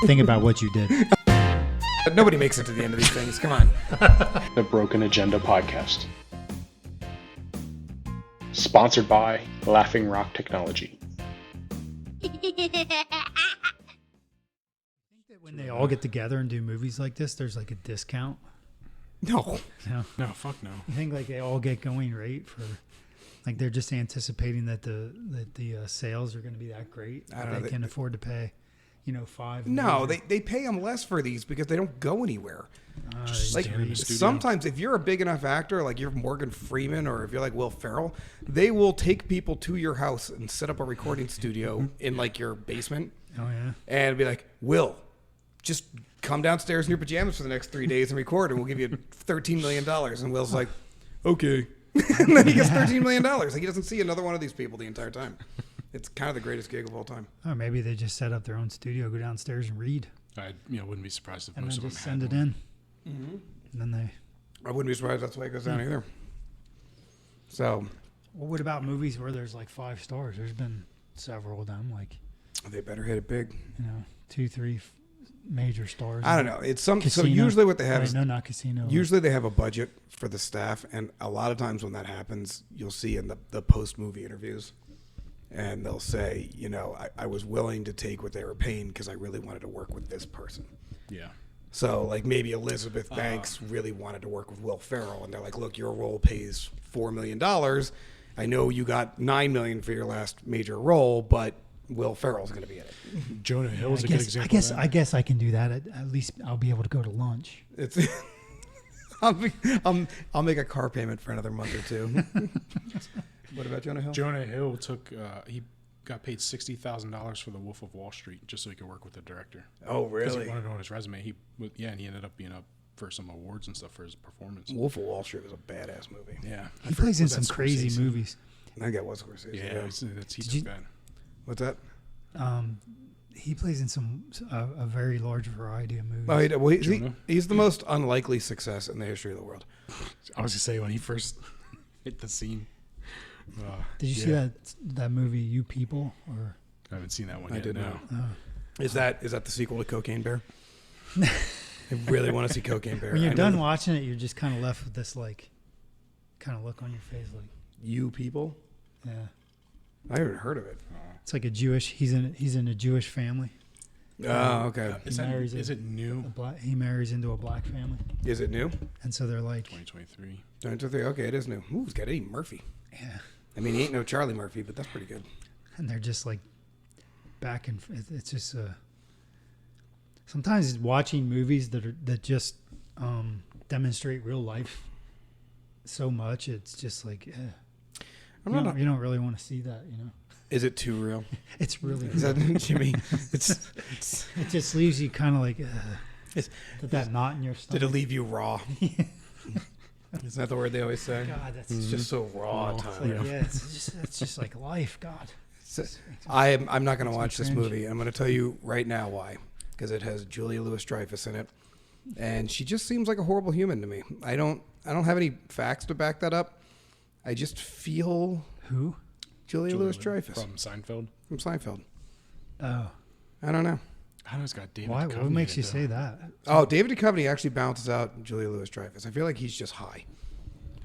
Think about what you did. Nobody makes it to the end of these things. Come on. The Broken Agenda Podcast. Sponsored by Laughing Rock Technology. I think that when they all get together and do movies like this, there's like a discount. No. No, fuck no. I think like they all get going rate for, like they're just anticipating that the sales are going to be that great. I don't know. They can afford to pay, $5. No, they pay them less for these because they don't go anywhere. Like stand in the studio. sometimes if you're a big enough actor, like you're Morgan Freeman or if you're like Will Ferrell, they will take people to your house and set up a recording studio in like your basement. Oh yeah. And be like, Will, just come downstairs in your pajamas for the next 3 days and record, and we'll give you $13 million. And Will's like, okay. And then he gets $13 million. Like he doesn't see another one of these people the entire time. It's kind of the greatest gig of all time. Or maybe they just set up their own studio, go downstairs and read, I wouldn't be surprised if and most then of them just had send it one. in. Mm-hmm. And then they. I wouldn't be surprised that's why it goes down either. So. Well, what about movies where there's like 5 stars? There's been several of them, like They better hit it big. 2, 3 major stars. I don't know. It's some. Casino. So usually what they have is no, not Casino. usually they have a budget for the staff, and a lot of times when that happens, you'll see in the post movie interviews, and they'll say, I was willing to take what they were paying because I really wanted to work with this person. Yeah. So like maybe Elizabeth Banks really wanted to work with Will Ferrell, and they're like, look, your role pays $4 million. I know you got $9 million for your last major role, but Will Ferrell's going to be in it. Jonah Hill's a good example. I guess I can do that. At least I'll be able to go to lunch. It's I'll make a car payment for another month or two. What about Jonah Hill? Jonah Hill he got paid $60,000 for The Wolf of Wall Street just so he could work with the director. Oh, Because really? he wanted it on his resume. And he ended up being up for some awards and stuff for his performance. Wolf of Wall Street was a badass movie. Yeah. He plays in some crazy movies. I think that was Scorsese. Yeah, he took that. What's that? He plays in a very large variety of movies. He's the most unlikely success in the history of the world. I was going to say, when he first hit the scene. Did you see that movie, You People? Or I haven't seen that one yet. I did No. not. Is that the sequel to Cocaine Bear? I really want to see Cocaine Bear. when you're done watching it, you're just kind of left with this kind of look on your face, like You People? yeah. I haven't heard of it. It's like he's in a Jewish family. Oh, okay. Is it new? He marries into a black family, Is it new? and so they're like, 2023. 2023. Okay, it is new. Ooh, it's got Eddie Murphy. yeah, I mean, he ain't no Charlie Murphy, but that's pretty good. and they're just like back and it's just sometimes watching movies that just demonstrate real life so much, it's just like you don't really want to see that, Is it too real? It's really Is that Jimmy? It's it just leaves you kind of like that knot in your Did stomach. it leave you raw? Isn't that the word they always say? God, that's It's just so raw at it's times. like, it's just like life. God, I'm not going to watch this cringe. movie. I'm going to tell you right now why. Because it has Julia Louis-Dreyfus in it, and she just seems like a horrible human to me. I don't have any facts to back that up. I just feel who? Julia Louis-Dreyfus From Seinfeld. from Seinfeld. Oh, I don't know. I know it's got David why? Duchovny What makes in you it, say though. that? Oh, David Duchovny actually bounces out Julia Louis-Dreyfus. I feel like he's just high.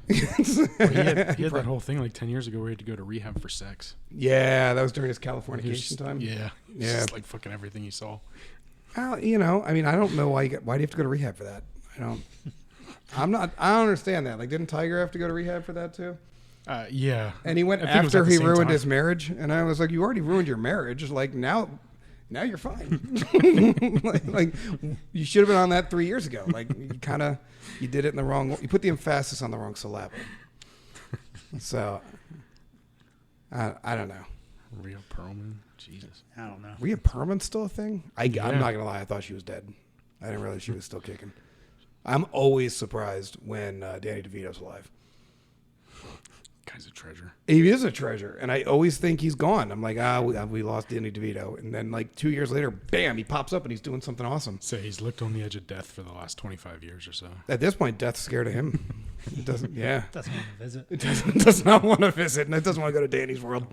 Well, he had that whole thing like 10 years ago where he had to go to rehab for sex. Yeah, that was during his He was Californication just- time. Yeah. Yeah. Just like fucking everything he saw. Well, I mean, I don't know why do you have to go to rehab for that? I don't understand that. Like, didn't Tiger have to go to rehab for that too? Yeah. And he went I think it was after at the he same ruined time. his marriage, and I was like, you already ruined your marriage. Like now you're fine. like you should have been on that 3 years ago. Like you did it in the wrong. You put the emphasis on the wrong syllable. So I don't know. Rhea Perlman. Jesus. I don't know. Rhea Perlman's still a thing? I'm Yeah. not gonna lie. I thought she was dead. I didn't realize she was still kicking. I'm always surprised when Danny DeVito's alive. Guy's a treasure. He is a treasure, and I always think he's gone. I'm like, we lost Danny DeVito, and then like 2 years later, bam, he pops up and he's doing something awesome. So he's looked on the edge of death for the last 25 years or so. At this point, death's scared of him. It doesn't. Yeah, Doesn't want to visit. it does not want to visit, and it doesn't want to go to Danny's world.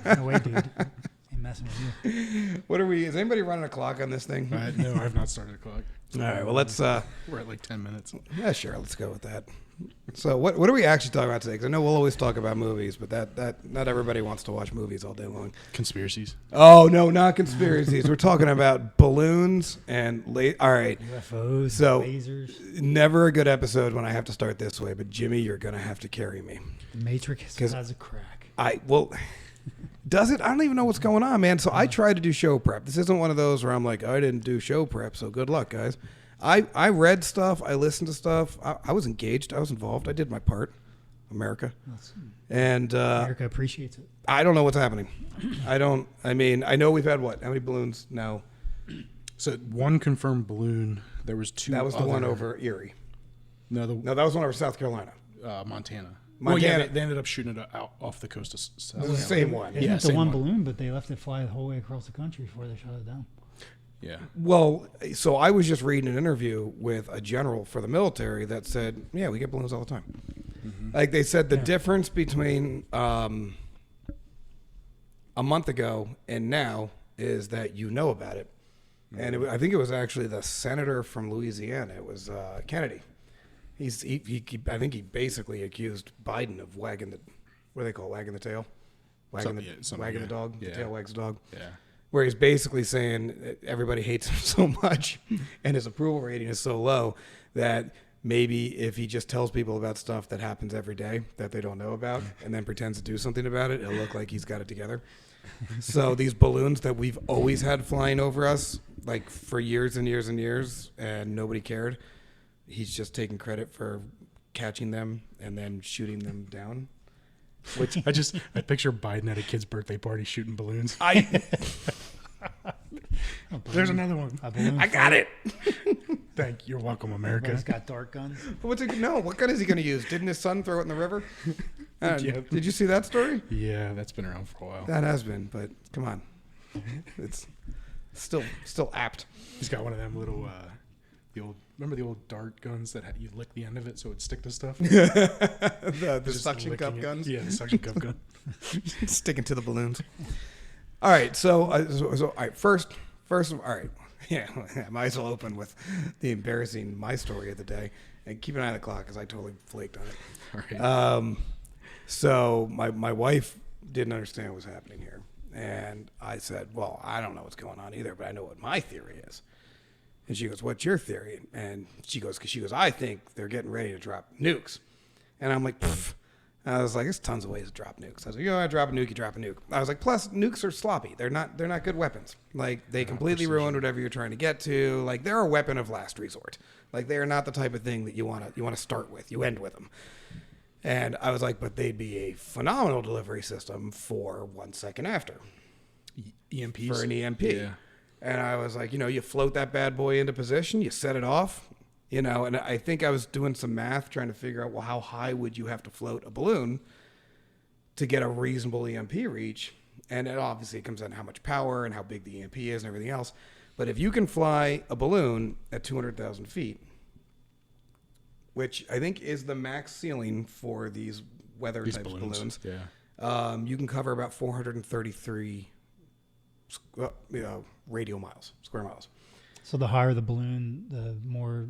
No way, dude. Hey, messing with you. What are we? Is anybody running a clock on this thing? No, I have not started a clock. All right. Well, let's. We're at like 10 minutes. Yeah, sure. Let's go with that. So, what are we actually talking about today? Because I know we'll always talk about movies, but that not everybody wants to watch movies all day long. Conspiracies. Oh no, not conspiracies. We're talking about balloons and all right. UFOs, So, lasers. never a good episode when I have to start this way. But Jimmy, you're gonna have to carry me. The Matrix 'Cause has a crack. Does it? I don't even know what's going on, man. So I try to do show prep. This isn't one of those where I'm like, I didn't do show prep, so good luck, guys. I read stuff. I listened to stuff. I was engaged. I was involved. I did my part. America. And America appreciates it. I don't know what's happening. I mean, I know we've had what? How many balloons now? So one confirmed balloon. There was two. That was the one over Erie. No, No, that was one over South Carolina. Montana. Montana. Well, yeah, they ended up shooting it out off the coast of South It was the same one. Isn't Yeah, it the same one one. balloon, but they left it fly the whole way across the country before they shot it down. Yeah. Well, so I was just reading an interview with a general for the military that said, yeah, we get balloons all the time. Mm-hmm. Like they said, the difference between a month ago and now is that you know about it. And I think it was actually the senator from Louisiana. It was Kennedy. I think he basically accused Biden of wagging the, what do they call it, wagging the tail? Wagging the dog? Yeah. The tail wags the dog? Yeah. Where he's basically saying everybody hates him so much and his approval rating is so low that maybe if he just tells people about stuff that happens every day that they don't know about and then pretends to do something about it, it'll look like he's got it together. So these balloons that we've always had flying over us, like for years and years and years, and nobody cared, he's just taking credit for catching them and then shooting them down. Which I picture Biden at a kid's birthday party shooting balloons. There's another one. I got it. Thank you. You're welcome, America. Everybody's got dart guns. What gun is he going to use? Didn't his son throw it in the river? Yep. Did you see that story? Yeah, that's been around for a while. That has been, but come on, it's still apt. He's got one of them little, remember the old dart guns that you lick the end of it so it'd stick to stuff? the Just suction cup licking it. guns. Yeah, the suction cup gun. Sticking to the balloons. All right, so all right, first, all right, yeah, I might as well open with the embarrassing my story of the day, and keep an eye on the clock because I totally flaked on it. All right. So my wife didn't understand what was happening here, and I said, well, I don't know what's going on either, but I know what my theory is. And she goes, what's your theory? And she goes, I think they're getting ready to drop nukes. And I'm like, pfft. I was like, there's tons of ways to drop nukes. I was like, I drop a nuke, you drop a nuke. I was like, plus nukes are sloppy. They're not good weapons. Like they completely ruin whatever you're trying to get to. Like they're a weapon of last resort. Like they are not the type of thing that you want to start with. You end with them. And I was like, but they'd be a phenomenal delivery system for 1 second after. EMPs? For an EMP. Yeah. And I was like, you float that bad boy into position, you set it off, and I think I was doing some math trying to figure out, well, how high would you have to float a balloon to get a reasonable EMP reach? And it obviously comes down to how much power and how big the EMP is and everything else. But if you can fly a balloon at 200,000 feet, which I think is the max ceiling for these weather type balloons. Yeah. You can cover about 433 radial miles, square miles. So the higher the balloon, the more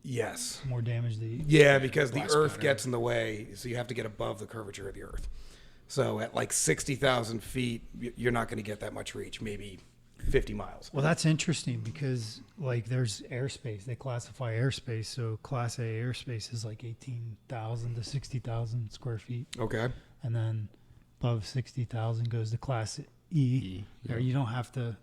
Yes. more damage Because the Blast Earth pattern. gets in the way, so you have to get above the curvature of the Earth. So at like 60,000 feet, you're not going to get that much reach, maybe 50 miles. Well, that's interesting because like there's airspace. They classify airspace. So Class A airspace is like 18,000 to 60,000 square feet, Okay. and then above 60,000 goes to Class E. yeah. Or you don't have to,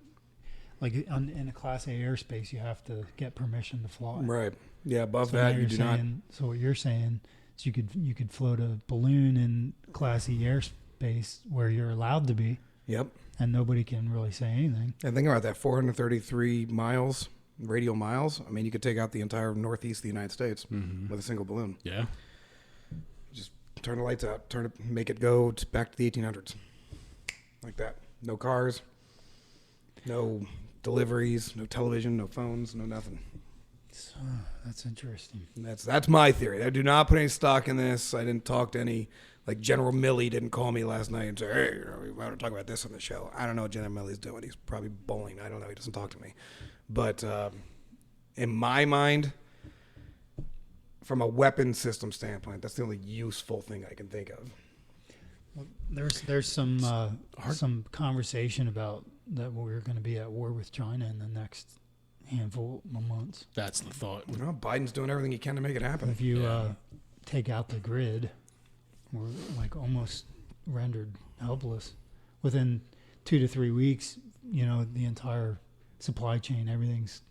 like in a Class A airspace, you have to get permission to fly. Right. Yeah, above So that, now you you're do not. saying, So what you're saying is you could float a balloon in Class E airspace where you're allowed to be, Yep. and nobody can really say anything. And think about that, 433 miles, radial miles. I mean, you could take out the entire northeast of the United States with a single balloon. Yeah. Just turn the lights out, make it go back to the 1800s. Like that. No cars, no deliveries, no television, no phones, no nothing. So, that's interesting. That's my theory. I do not put any stock in this. I didn't talk to any, like General Milley didn't call me last night and say, hey, we want to talk about this on the show. I don't know what General Milley's doing. He's probably bowling. I don't know. He doesn't talk to me. But in my mind, from a weapon system standpoint, that's the only useful thing I can think of. Well, there's some conversation about that we're going to be at war with China in the next handful of months. That's the thought. Well, Biden's doing everything he can to make it happen. If you take out the grid, we're like almost rendered helpless. Within 2 to 3 weeks, the entire supply chain, everything's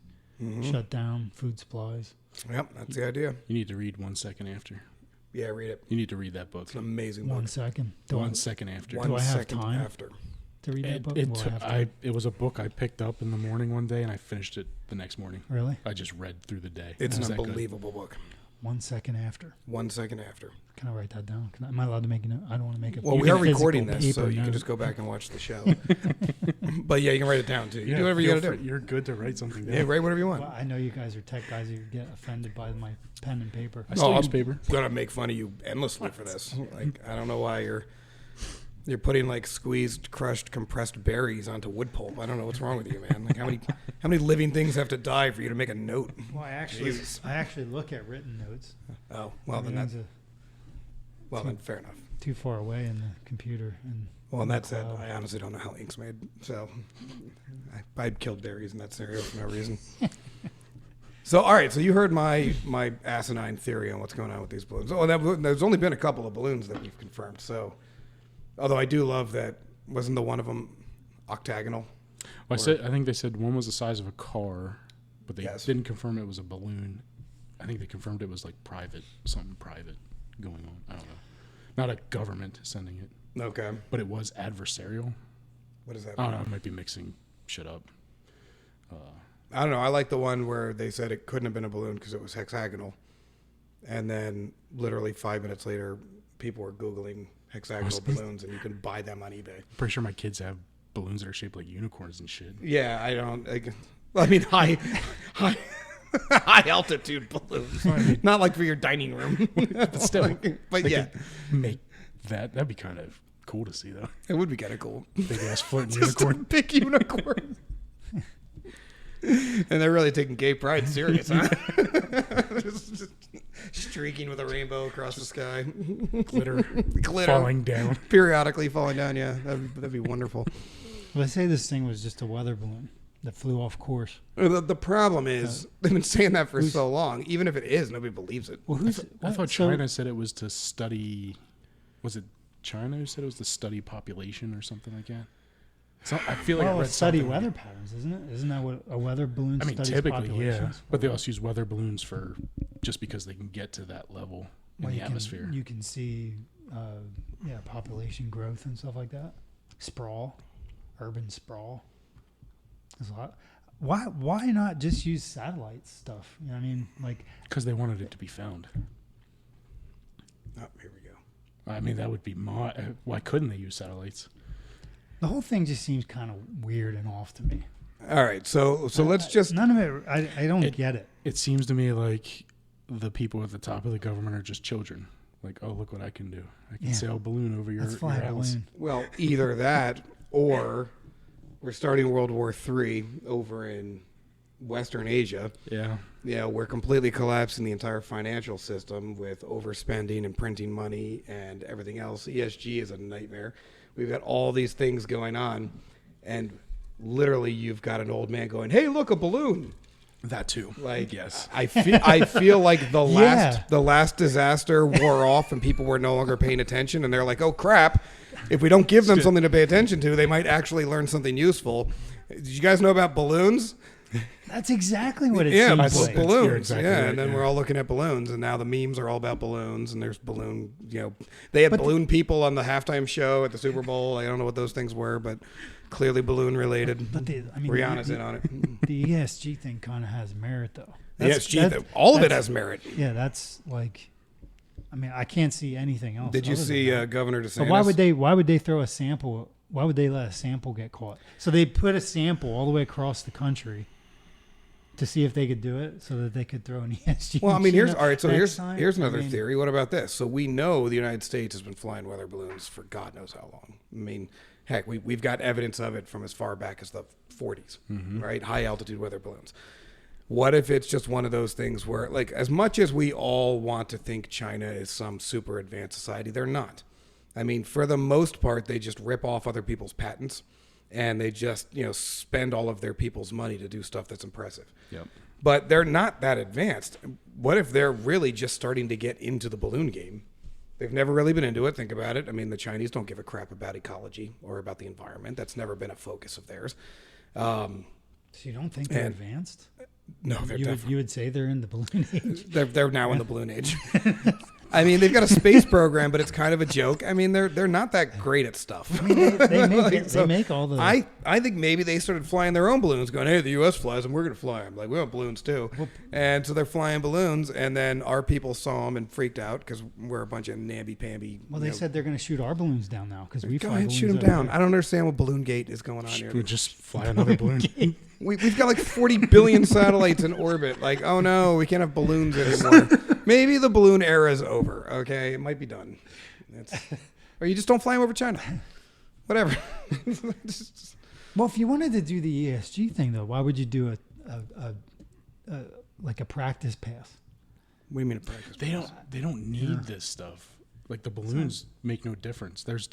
shut down, food supplies. Yep, that's the idea. You need to read 1 Second After. Yeah, read it. You need to read that book. It's an amazing book. 1 second. 1 second after. Do I have 1 second time after. to read that book? It was a book I picked up in the morning one day, and I finished it the next morning. Really? I just read through the day. It's an unbelievable book. 1 second after. 1 second after. Can I write that down? Am I allowed to make a note? I don't want to make it. Well, we are recording this, so you can just go back and watch the show. But yeah, you can write it down too. You do whatever you got to do. You're good to write something down. Yeah, write whatever you want. Well, I know you guys are tech guys. You get offended by my pen and paper. I still use paper. I'm gonna make fun of you endlessly for this. Like, I don't know why you're putting like squeezed, crushed, compressed berries onto wood pulp. I don't know what's wrong with you, man. Like, how many living things have to die for you to make a note? Well, I actually look at written notes. Oh, well then fair enough. Too far away in the computer. And that said, I honestly don't know how ink's made. So I'd killed berries in that scenario for no reason. So, all right. So you heard my asinine theory on what's going on with these balloons. Oh, there's only been a couple of balloons that we've confirmed. So, although I do love that, wasn't the one of them octagonal? Well, I think they said one was the size of a car, but they didn't confirm it was a balloon. I think they confirmed it was like something private going on. I don't know. Not a government sending it. Okay. But it was adversarial. What does that I mean? don't know. I might be mixing shit up. I don't know. I like the one where they said it couldn't have been a balloon because it was hexagonal. And then literally 5 minutes later, people were Googling hexagonal balloons and you can buy them on eBay. Pretty sure my kids have balloons that are shaped like unicorns and shit. Yeah, I don't. I mean, high altitude balloons. Not like for your dining room. But still. But yeah. Make that. That'd be kind of cool to see, though. It would be kind of cool. Big ass floating Just unicorn. a big unicorn. And they're really taking gay pride serious, huh? just streaking with a rainbow across the sky. Glitter falling down. Periodically falling down, yeah. That'd be wonderful. Well, they say this thing was just a weather balloon that flew off course. The problem is, they've been saying that for so long. Even if it is, nobody believes it. Well, I thought China said it was to study... Was it China who said it was to study population or something like that? So I feel like I read study something. weather patterns, isn't it? Isn't that what a weather balloon studies? Typically, yeah. But they also use weather balloons for just because they can get to that level in the atmosphere. You can see, population growth and stuff like that. Sprawl, urban sprawl. There's a lot. Why not just use satellite stuff? You know what I mean, like because they wanted it to be found. Oh, here we go. I mean, that would be why couldn't they use satellites? The whole thing just seems kind of weird and off to me. All right, so let's just... None of it, I don't get it. It seems to me like the people at the top of the government are just children. Like, oh, look what I can do. I can sail a balloon over your Let's fly a house. balloon. Well, either that or we're starting World War III over in Western Asia. Yeah. Yeah, we're completely collapsing the entire financial system with overspending and printing money and everything else. ESG is a nightmare. We've got all these things going on, and literally you've got an old man going, "Hey, look, a balloon." That too. Like, yes. I feel like the last disaster wore off and people were no longer paying attention, and they're like, "Oh crap. If we don't give them something to pay attention to, they might actually learn something useful." Did you guys know about balloons? That's exactly what it seems like. Balloons. Exactly right, and then we're all looking at balloons, and now the memes are all about balloons, and there's balloon, they had balloon people on the halftime show at the Super Bowl. I don't know what those things were, but clearly balloon related. But Rihanna's in on it. The ESG thing kind of has merit, though. All of it has merit. Yeah, that's like, I can't see anything else. Did you see Governor DeSantis? But why would they throw a sample? Why would they let a sample get caught? So they put a sample all the way across the country to see if they could do it so that they could throw an ESG. Well, I mean, machine all right. So next time? here's another I mean, theory. What about this? So we know the United States has been flying weather balloons for God knows how long. I mean, heck, we've got evidence of it from as far back as the 40s, right? High altitude weather balloons. What if it's just one of those things where, like, as much as we all want to think China is some super advanced society, they're not. I mean, for the most part, they just rip off other people's patents, and they just, spend all of their people's money to do stuff that's impressive. Yep. But they're not that advanced. What if they're really just starting to get into the balloon game? They've never really been into it. Think about it. I mean, the Chinese don't give a crap about ecology or about the environment. That's never been a focus of theirs. So you don't think they're advanced? No, they're You would say they're in the balloon age. They're now in the balloon age. I mean, they've got a space program, but it's kind of a joke. I mean, they're not that great at stuff. I mean, they make all the. I think maybe they started flying their own balloons, going, "Hey, the U.S. flies them, we're going to fly them. Like, we want balloons too." And so they're flying balloons, and then our people saw them and freaked out because we're a bunch of namby-pamby. Well, they said they're going to shoot our balloons down now because we Go fly ahead and shoot balloons them over down. I don't understand what Balloon Gate is going on here. We just fly another balloon. We've got like 40 billion satellites in orbit. Like, oh no, we can't have balloons anymore. Maybe the balloon era is over. Okay, it might be done. Or you just don't fly them over China. Whatever. Well, if you wanted to do the ESG thing, though, why would you do like a practice pass? What do you mean a practice? They don't need this stuff. Like the balloons make no difference. There's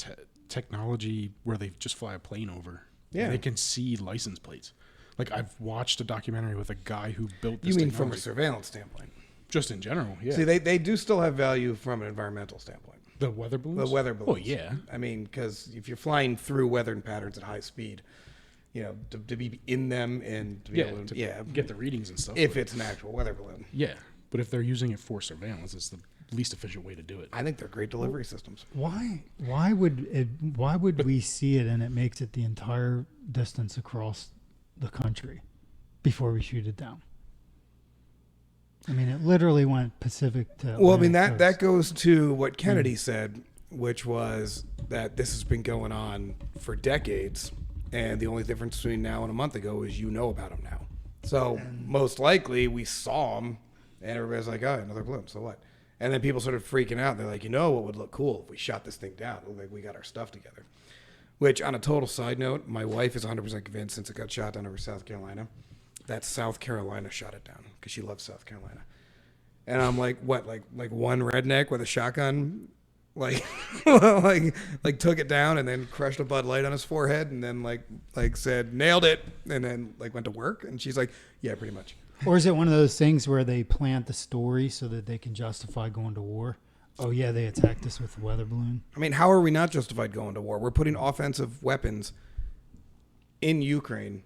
technology where they just fly a plane over. Yeah. And they can see license plates. Like I've watched a documentary with a guy who built this. You mean technology. from a surveillance standpoint? Just in general, yeah. See, they do still have value from an environmental standpoint. The weather balloons? The weather balloons. Oh, yeah. I mean, because if you're flying through weather patterns at high speed, to be in them and to be able to get the readings and stuff. If it's an actual weather balloon. Yeah, but if they're using it for surveillance, it's the least efficient way to do it. I think they're great delivery systems. Why would we see it and it makes it the entire distance across the country before we shoot it down? I mean, it literally went Pacific to Well, I mean, Atlantic that coast. goes to what Kennedy said, which was that this has been going on for decades, and the only difference between now and a month ago is about them now. So most likely we saw them, and everybody's like, oh, another balloon, so what? And then people started freaking out. They're like, what would look cool if we shot this thing down? It looked like we got our stuff together. Which, on a total side note, my wife is 100% convinced since it got shot down over South Carolina, that South Carolina shot it down because she loves South Carolina. And I'm like, what? Like one redneck with a shotgun, like took it down and then crushed a Bud Light on his forehead and then like said nailed it and then went to work. And she's like, yeah, pretty much. Or is it one of those things where they plant the story so that they can justify going to war? Oh yeah, they attacked us with a weather balloon. I mean, how are we not justified going to war? We're putting offensive weapons in Ukraine.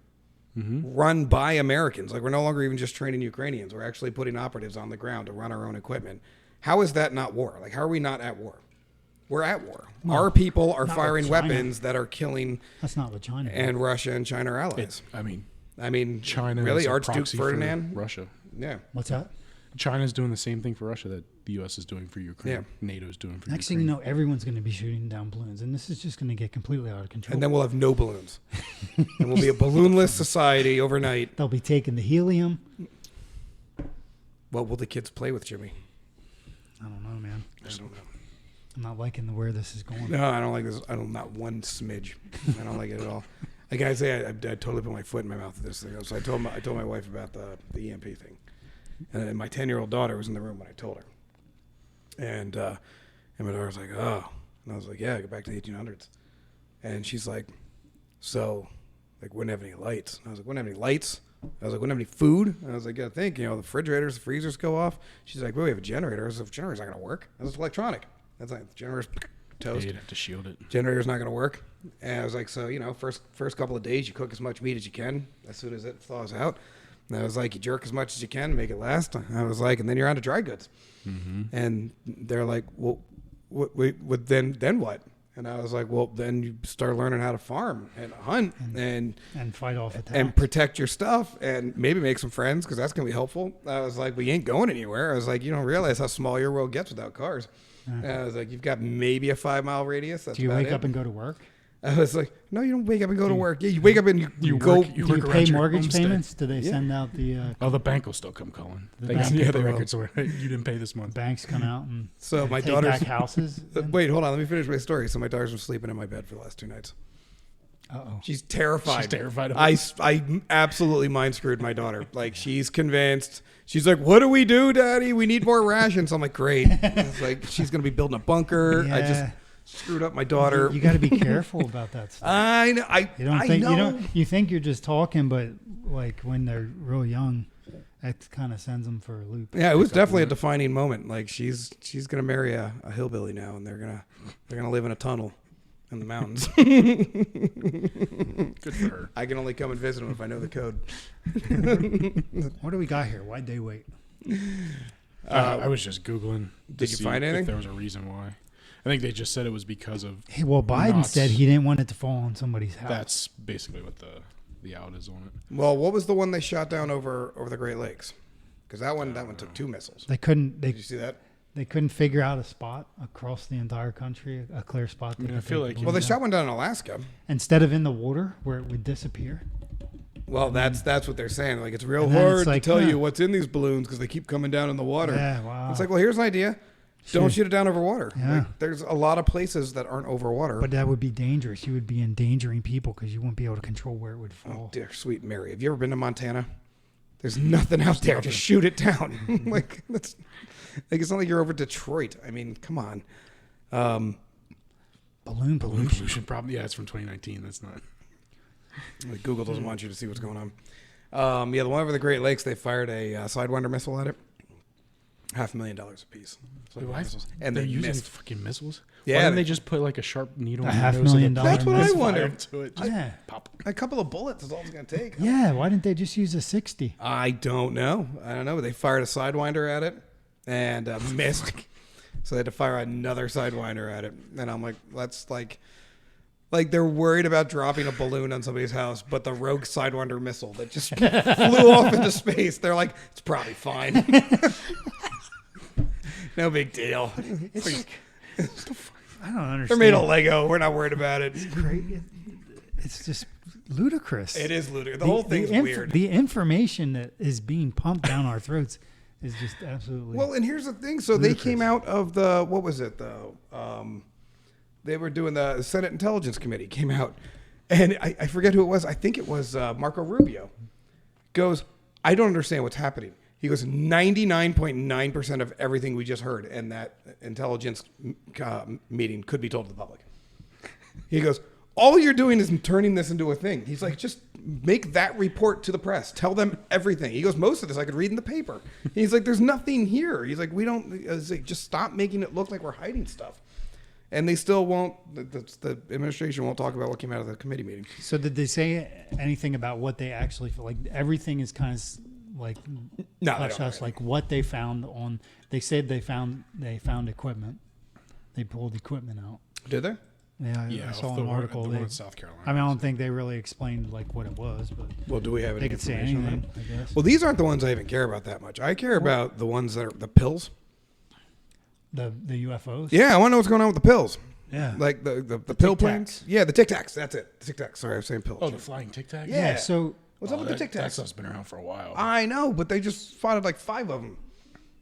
Run by Americans. Like, we're no longer even just training Ukrainians. We're actually putting operatives on the ground to run our own equipment. How is that not war? Like, how are we not at war? We're at war. Well, our people are not firing with China. weapons that are killing. That's not what China did. And Russia and China are allies. I mean, China really, is a Archduke proxy Ferdinand. for Russia. Yeah. What's that? China's doing the same thing for Russia that the U.S. is doing for Ukraine. Yeah. NATO's doing for Next thing Ukraine. you know, everyone's going to be shooting down balloons, and this is just going to get completely out of control. And then we'll have no balloons. And we'll be a balloonless society overnight. They'll be taking the helium. What will the kids play with, Jimmy? I don't know, man. I don't know. I'm not liking where this is going. No, I don't like this. I don't, not one smidge. I don't like it at all. Like I say, I totally put my foot in my mouth with this thing. So I told my wife about the EMP thing, and my 10-year-old daughter was in the room when I told her, and my daughter was like, "Oh," and I was like, "Yeah, go back to the 1800s," and she's like, "So, like, wouldn't have any lights?" And I was like, "Wouldn't have any lights?" I was like, "Wouldn't have any food?" And I was like, "Yeah, think, the refrigerators, the freezers go off." She's like, "Well, we have a generator." I was like, "The generator's not going to work. That's electronic. That's like the generator's toast. You'd have to shield it. Generator's not going to work." And I was like, "So, first couple of days, you cook as much meat as you can. As soon as it thaws out." And I was like, "You jerk as much as you can, make it last." I was like, "And then you're on to dry goods." Mm-hmm. And they're like, "Well, then what?" And I was like, "Well, then you start learning how to farm and hunt and fight off attacks and protect your stuff and maybe make some friends because that's going to be helpful." I was like, "We ain't going anywhere." I was like, "You don't realize how small your world gets without cars." And I was like, "You've got maybe a 5-mile radius." That's Do you about wake it. up and go to work? I was like, no, you don't wake up and go to work. Yeah, you wake up and you go. work, Do you work pay around your mortgage homestead. payments? Do they send out the Oh, the bank will still come calling. The They bank- got Yeah, the they will. records where you didn't pay this month. banks come out and So my take daughter's back houses? Wait, hold on. Let me finish my story. So my daughter's been sleeping in my bed for the last 2 nights. Uh-oh. She's terrified. She's terrified of I absolutely mind screwed my daughter. Like, she's convinced. She's like, what do we do, Daddy? We need more rations. I'm like, great. It's like, she's going to be building a bunker. I just Yeah. screwed up my daughter. You got to be careful about that stuff. I know. You don't I think know. you think you're just talking, but like when they're real young, that kind of sends them for a loop. Yeah, it was definitely a defining moment. Like, she's gonna marry a hillbilly now, and they're gonna live in a tunnel in the mountains. Good for her. I can only come and visit them if I know the code. What do we got here? Why'd they wait? I was just Googling. to Did you see find anything? If there was a reason why. I think they just said it was because of. Hey, well, Biden Knots. said he didn't want it to fall on somebody's house. That's basically what the out is on it. Well, what was the one they shot down over the Great Lakes? Because that one took 2 missiles. They couldn't. Did you see that? They couldn't figure out a spot across the entire country, a clear spot. I mean, could I feel take like- the Well, they balloon shot down. one down in Alaska. Instead of in the water where it would disappear. Well, that's what they're saying. Like, it's real And then hard it's like, to tell huh. you what's in these balloons because they keep coming down in the water. Yeah, wow. It's like, well, here's an idea. Don't shoot it down over water. Yeah. Like, there's a lot of places that aren't over water. But that would be dangerous. You would be endangering people because you wouldn't be able to control where it would fall. Oh, dear sweet Mary. Have you ever been to Montana? There's nothing out there. Just shoot it down. Like, it's not like you're over Detroit. I mean, come on. Balloon Balloon pollution. pollution problem. Yeah, it's from 2019. That's not. Like, Google doesn't want you to see what's going on. Yeah, the one over the Great Lakes, they fired a Sidewinder missile at it. $500,000 a piece. And they're they using missed. fucking missiles. Yeah, Why didn't they- they just put like a sharp needle? A in your nose $500,000 That's what I missile. wonder. To it. Yeah. Pop. A couple of bullets is all it's going to take. Yeah, why didn't they just use a 60? I don't know. But they fired a Sidewinder at it and missed. So they had to fire another Sidewinder at it. And I'm like, that's like they're worried about dropping a balloon on somebody's house, but the rogue Sidewinder missile that just flew off into space, they're like, it's probably fine. No big deal. It's like, I don't understand. They're made of Lego. We're not worried about it. Great. It's just ludicrous. It is ludicrous. The whole thing's weird. The information that is being pumped down our throats is just absolutely. Well, and here's the thing. So ludicrous. they came out of the, what was it? They were doing the Senate Intelligence Committee came out, and I forget who it was. I think it was Marco Rubio. Goes, I don't understand what's happening. He goes, 99.9% of everything we just heard in that intelligence meeting could be told to the public. He goes, all you're doing is turning this into a thing. He's like, just make that report to the press. Tell them everything. He goes, most of this I could read in the paper. He's like, there's nothing here. He's like, we don't, it's like, just stop making it look like we're hiding stuff. And they still won't, the administration won't talk about what came out of the committee meeting. So did they say anything about what they actually feel like? Everything is kind of like No, they hush don't. hush, like what they found on. They said they found equipment. They pulled equipment out. Did they? Yeah, Yeah, I saw off an the article. one They, in South Carolina. I mean, I don't think they really explained like what it was, but Well, do we have any they could say information on anything. that? I guess. Well, these aren't the ones I even care about that much. I care about the ones that are the pills. The UFOs. Yeah, I want to know what's going on with the pills. Yeah. Like the pill Tic plans. Tacs. Yeah, the Tic Tacs. That's it. The Tic Tacs. Sorry, I was saying pills. Oh, the flying Tic Tac. Yeah. So What's up with the Tic That Tacs? stuff's been around for a while. I know, but they just spotted like 5 of them.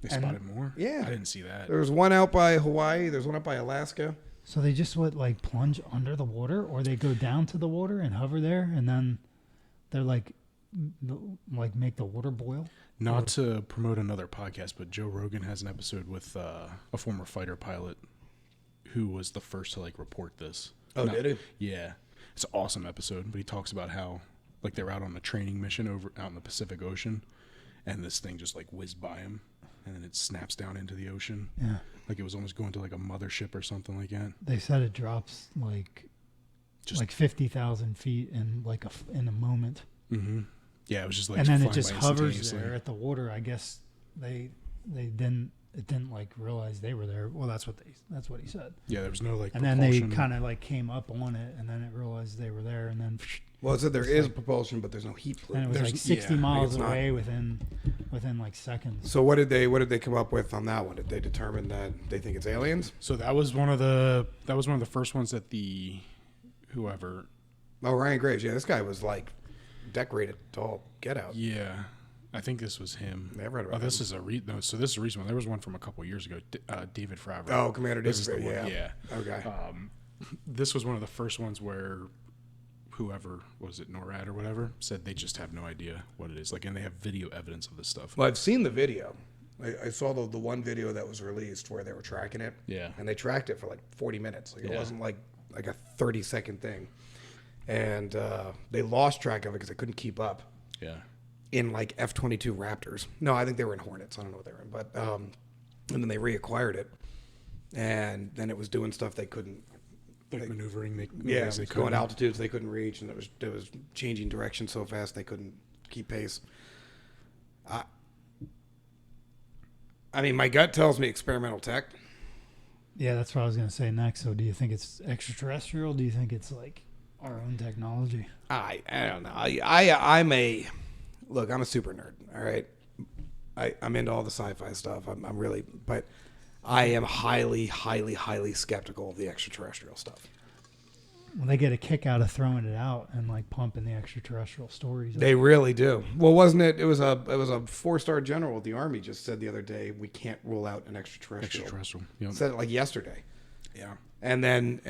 They spotted more. Yeah. I didn't see that. There's one out by Hawaii. There's one out by Alaska. So they just would like plunge under the water, or they go down to the water and hover there, and then they're like make the water boil. Not to promote another podcast, but Joe Rogan has an episode with a former fighter pilot who was the first to like report this. Oh, did he? Yeah, it's an awesome episode. But he talks about how like they were out on a training mission out in the Pacific Ocean, and this thing just like whizzed by him, and then it snaps down into the ocean. Yeah. Like it was almost going to like a mothership or something like that. They said it drops like 50,000 feet in in a moment, Mm-hmm. Yeah, it was just like, and then it flying just by hovers instantaneously. there at the water. I guess they didn't like realize they were there. Well, that's what he said. Yeah, there was no like. And then they propulsion. kind of like came up on it, and then it realized they were there, and then Well, it said there is propulsion, but there's no heat and it fluid. was There's- like 60 yeah, miles it's not. away within like seconds. So what did they come up with on that one? Did they determine that they think it's aliens? So that was one of the first ones that the whoever. Oh, Ryan Graves. Yeah, this guy was like decorated to all get out. Yeah, I think this was him. Yeah, I've read about this is a no. So this is a recent one. There was one from a couple years ago. David Fravor. Oh, Commander This David. is the one. Yeah. Okay. This was one of the first ones where whoever was it, NORAD or whatever, said they just have no idea what it is. Like, and they have video evidence of this stuff. Well, I've seen the video. I saw the one video that was released where they were tracking it. Yeah. And they tracked it for like 40 minutes. Like, it Yeah. wasn't like a 30-second thing. And they lost track of it because they couldn't keep up Yeah. in like F-22 Raptors. No, I think they were in Hornets. I don't know what they were in. But and then they reacquired it. And then it was doing stuff they couldn't. Like maneuvering. Yeah, they it was going couldn't. altitudes they couldn't reach, and it was changing direction so fast they couldn't keep pace. I mean, my gut tells me experimental tech. Yeah, that's what I was going to say next. So do you think it's extraterrestrial? Do you think it's like our own technology? I don't know. I'm a super nerd. All right, I'm into all the sci-fi stuff. I'm really, but I am highly, highly, highly skeptical of the extraterrestrial stuff. Well, they get a kick out of throwing it out and like pumping the extraterrestrial stories. They really do. Well, wasn't it? It was a 4-star general at the Army just said the other day we can't rule out an extraterrestrial. Yep. Said it like yesterday. Yeah. And then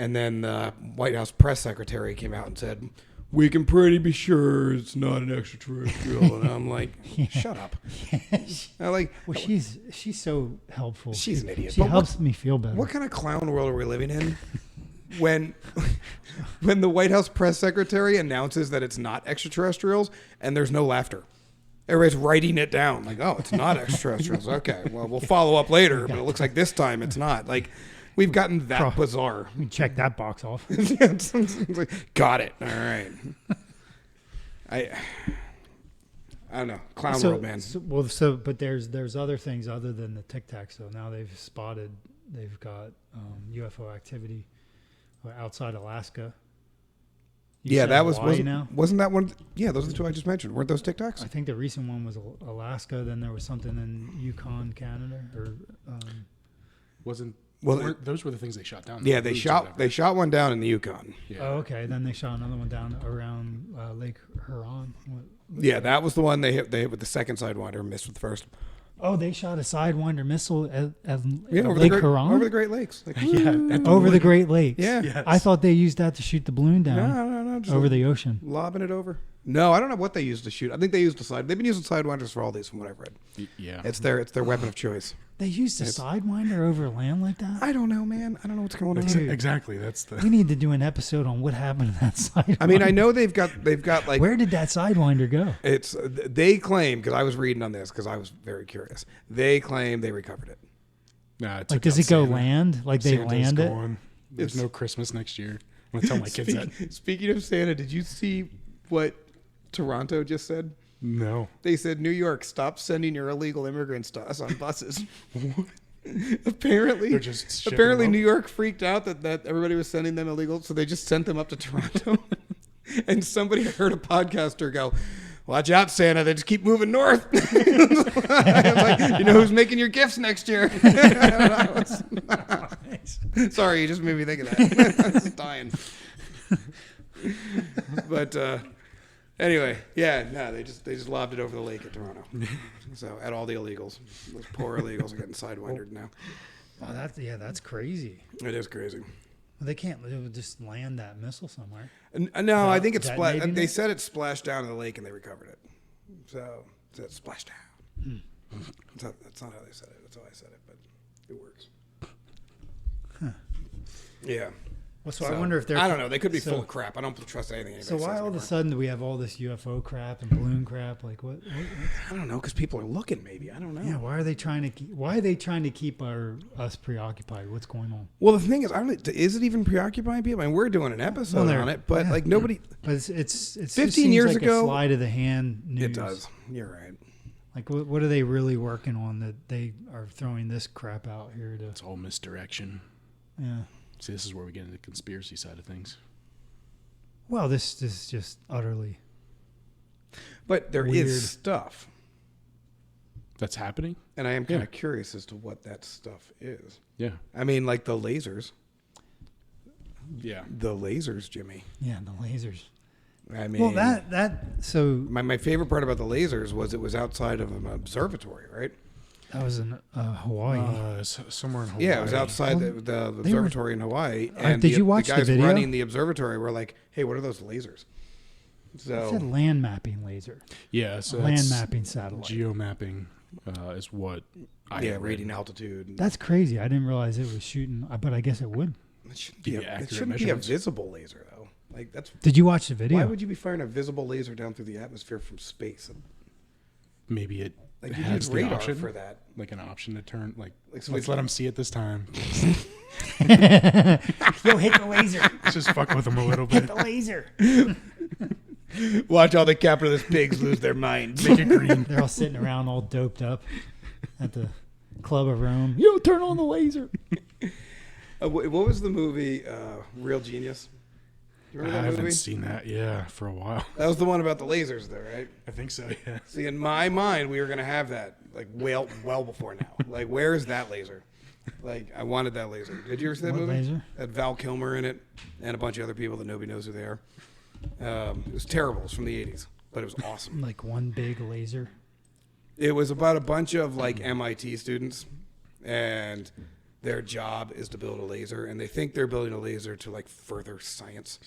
the White House press secretary came out and said, "We can pretty be sure it's not an extraterrestrial." And I'm like, "Shut up!" I'm like, well, she's so helpful. She's an idiot. She But helps me feel better. what kind of clown world are we living in? When the White House press secretary announces that it's not extraterrestrials and there's no laughter. Everybody's writing it down like, "Oh, it's not extraterrestrials." Okay, well, we'll follow up later, but it looks like this time it's not. Like, we've gotten that bizarre. We can check that box off. It's like, got it. All right. I don't know. Clown world, man. But there's other things other than the Tic Tac. So now they've got UFO activity outside Alaska. Yeah, that wasn't that one? Yeah, those are the two I just mentioned. Weren't those Tic Tacs? I think the recent one was Alaska. Then there was something in Yukon, Canada, or those were the things they shot down. Yeah, they shot one down in the Yukon. Yeah. Oh, okay. Then they shot another one down around Lake Huron. Yeah, that was the one they hit with the second Sidewinder, missed with the first. Oh, they shot a Sidewinder missile at over Lake Huron? over the Great Lakes. Like, Over the Great Lakes. Yeah. Yes. I thought they used that to shoot the balloon down No, just over the ocean. lobbing it over. No, I don't know what they used to shoot. I think they used they've been using Sidewinders for all these, from what I've read. Yeah. It's their weapon of choice. They used a Sidewinder over land like that? I don't know, man. I don't know what's going on. Dude. Exactly. That's the. We need to do an episode on what happened to that Sidewinder. I mean, I know they've got like, where did that Sidewinder go? They claim, because I was reading on this because I was very curious. They claim they recovered it. Nah, it Like, took does out it go Santa. land? Like they Santa's land it? gone. There's no Christmas next year. I'm gonna tell my kids that. Speaking of Santa, did you see what Toronto just said? No. They said, "New York, stop sending your illegal immigrants to us on buses." Apparently, They're just shipping apparently them up? New York freaked out that everybody was sending them illegal, so they just sent them up to Toronto. And somebody heard a podcaster go, "Watch out, Santa! They just keep moving north." I was like, "You know who's making your gifts next year?" Sorry, you just made me think of that. I was dying. But anyway, yeah, no, they just lobbed it over the lake at Toronto. So at all the illegals, those poor illegals are getting sidewindered now. Oh, that's crazy. It is crazy. Well, they can't just land that missile somewhere. No, I think it's detonating They it? said it splashed down in the lake and they recovered it. So it splashed down. That's not how they said it. That's how I said it, but it works. Yeah. Well, so I wonder if they're. I don't know. They could be full of crap. I don't trust anything. Anybody So why says all of a anymore. sudden do we have all this UFO crap and balloon crap? Like what I don't know, because people are looking. Maybe I don't know. yeah, why are they trying to keep us preoccupied? What's going on? Well, the thing is, is it even preoccupying people? I mean, we're doing an episode on it, but like nobody. But it's 15 years like ago, a slide of the hand news. It does. You're right. Like what are they really working on that they are throwing this crap out here to? It's all misdirection. Yeah. See, this is where we get into the conspiracy side of things. Well, this is just utterly. But there Weird. is stuff, That's happening? and I am kind of curious as to what that stuff is. Yeah. I mean, like the lasers. Yeah. The lasers, Jimmy. Yeah, the lasers. I mean, Well, that so my favorite part about the lasers was it was outside of an observatory, right? that was in Hawaii. Somewhere in Hawaii. Yeah, it was outside Well, the observatory in Hawaii. Did you watch the the guys video? running the observatory were like, "Hey, what are those lasers?" It said So land mapping laser, Yeah, so land that's mapping satellite. Geo mapping is what I yeah, had read. reading altitude. That's crazy. I didn't realize it was shooting, but I guess it would. It shouldn't Give be you it accurate shouldn't be a measurements. visible laser though. Like that's Did you watch the video? why would you be firing a visible laser down through the atmosphere from space? Maybe it Like you need has the radar option for that. like an option to turn like So let's it's- let them see it this time. Yo, hit the laser. Let's just fuck with them a little bit. The laser. Watch all the capitalist pigs lose their minds. Make it green. They're all sitting around all doped up at the Club of Rome. Yo, turn on the laser. What was the movie Real Genius? You I remember that haven't movie? seen that, for a while. That was the one about the lasers, though, right? I think so, yeah. See, in my mind, we were gonna have that like well before now. Like, where is that laser? Like, I wanted that laser. Did you ever see that What movie? laser? Had Val Kilmer in it, and a bunch of other people that nobody knows who they are. It was terrible. It was from the '80s, but it was awesome. Like one big laser. It was about a bunch of like MIT students, and their job is to build a laser, and they think they're building a laser to like further science.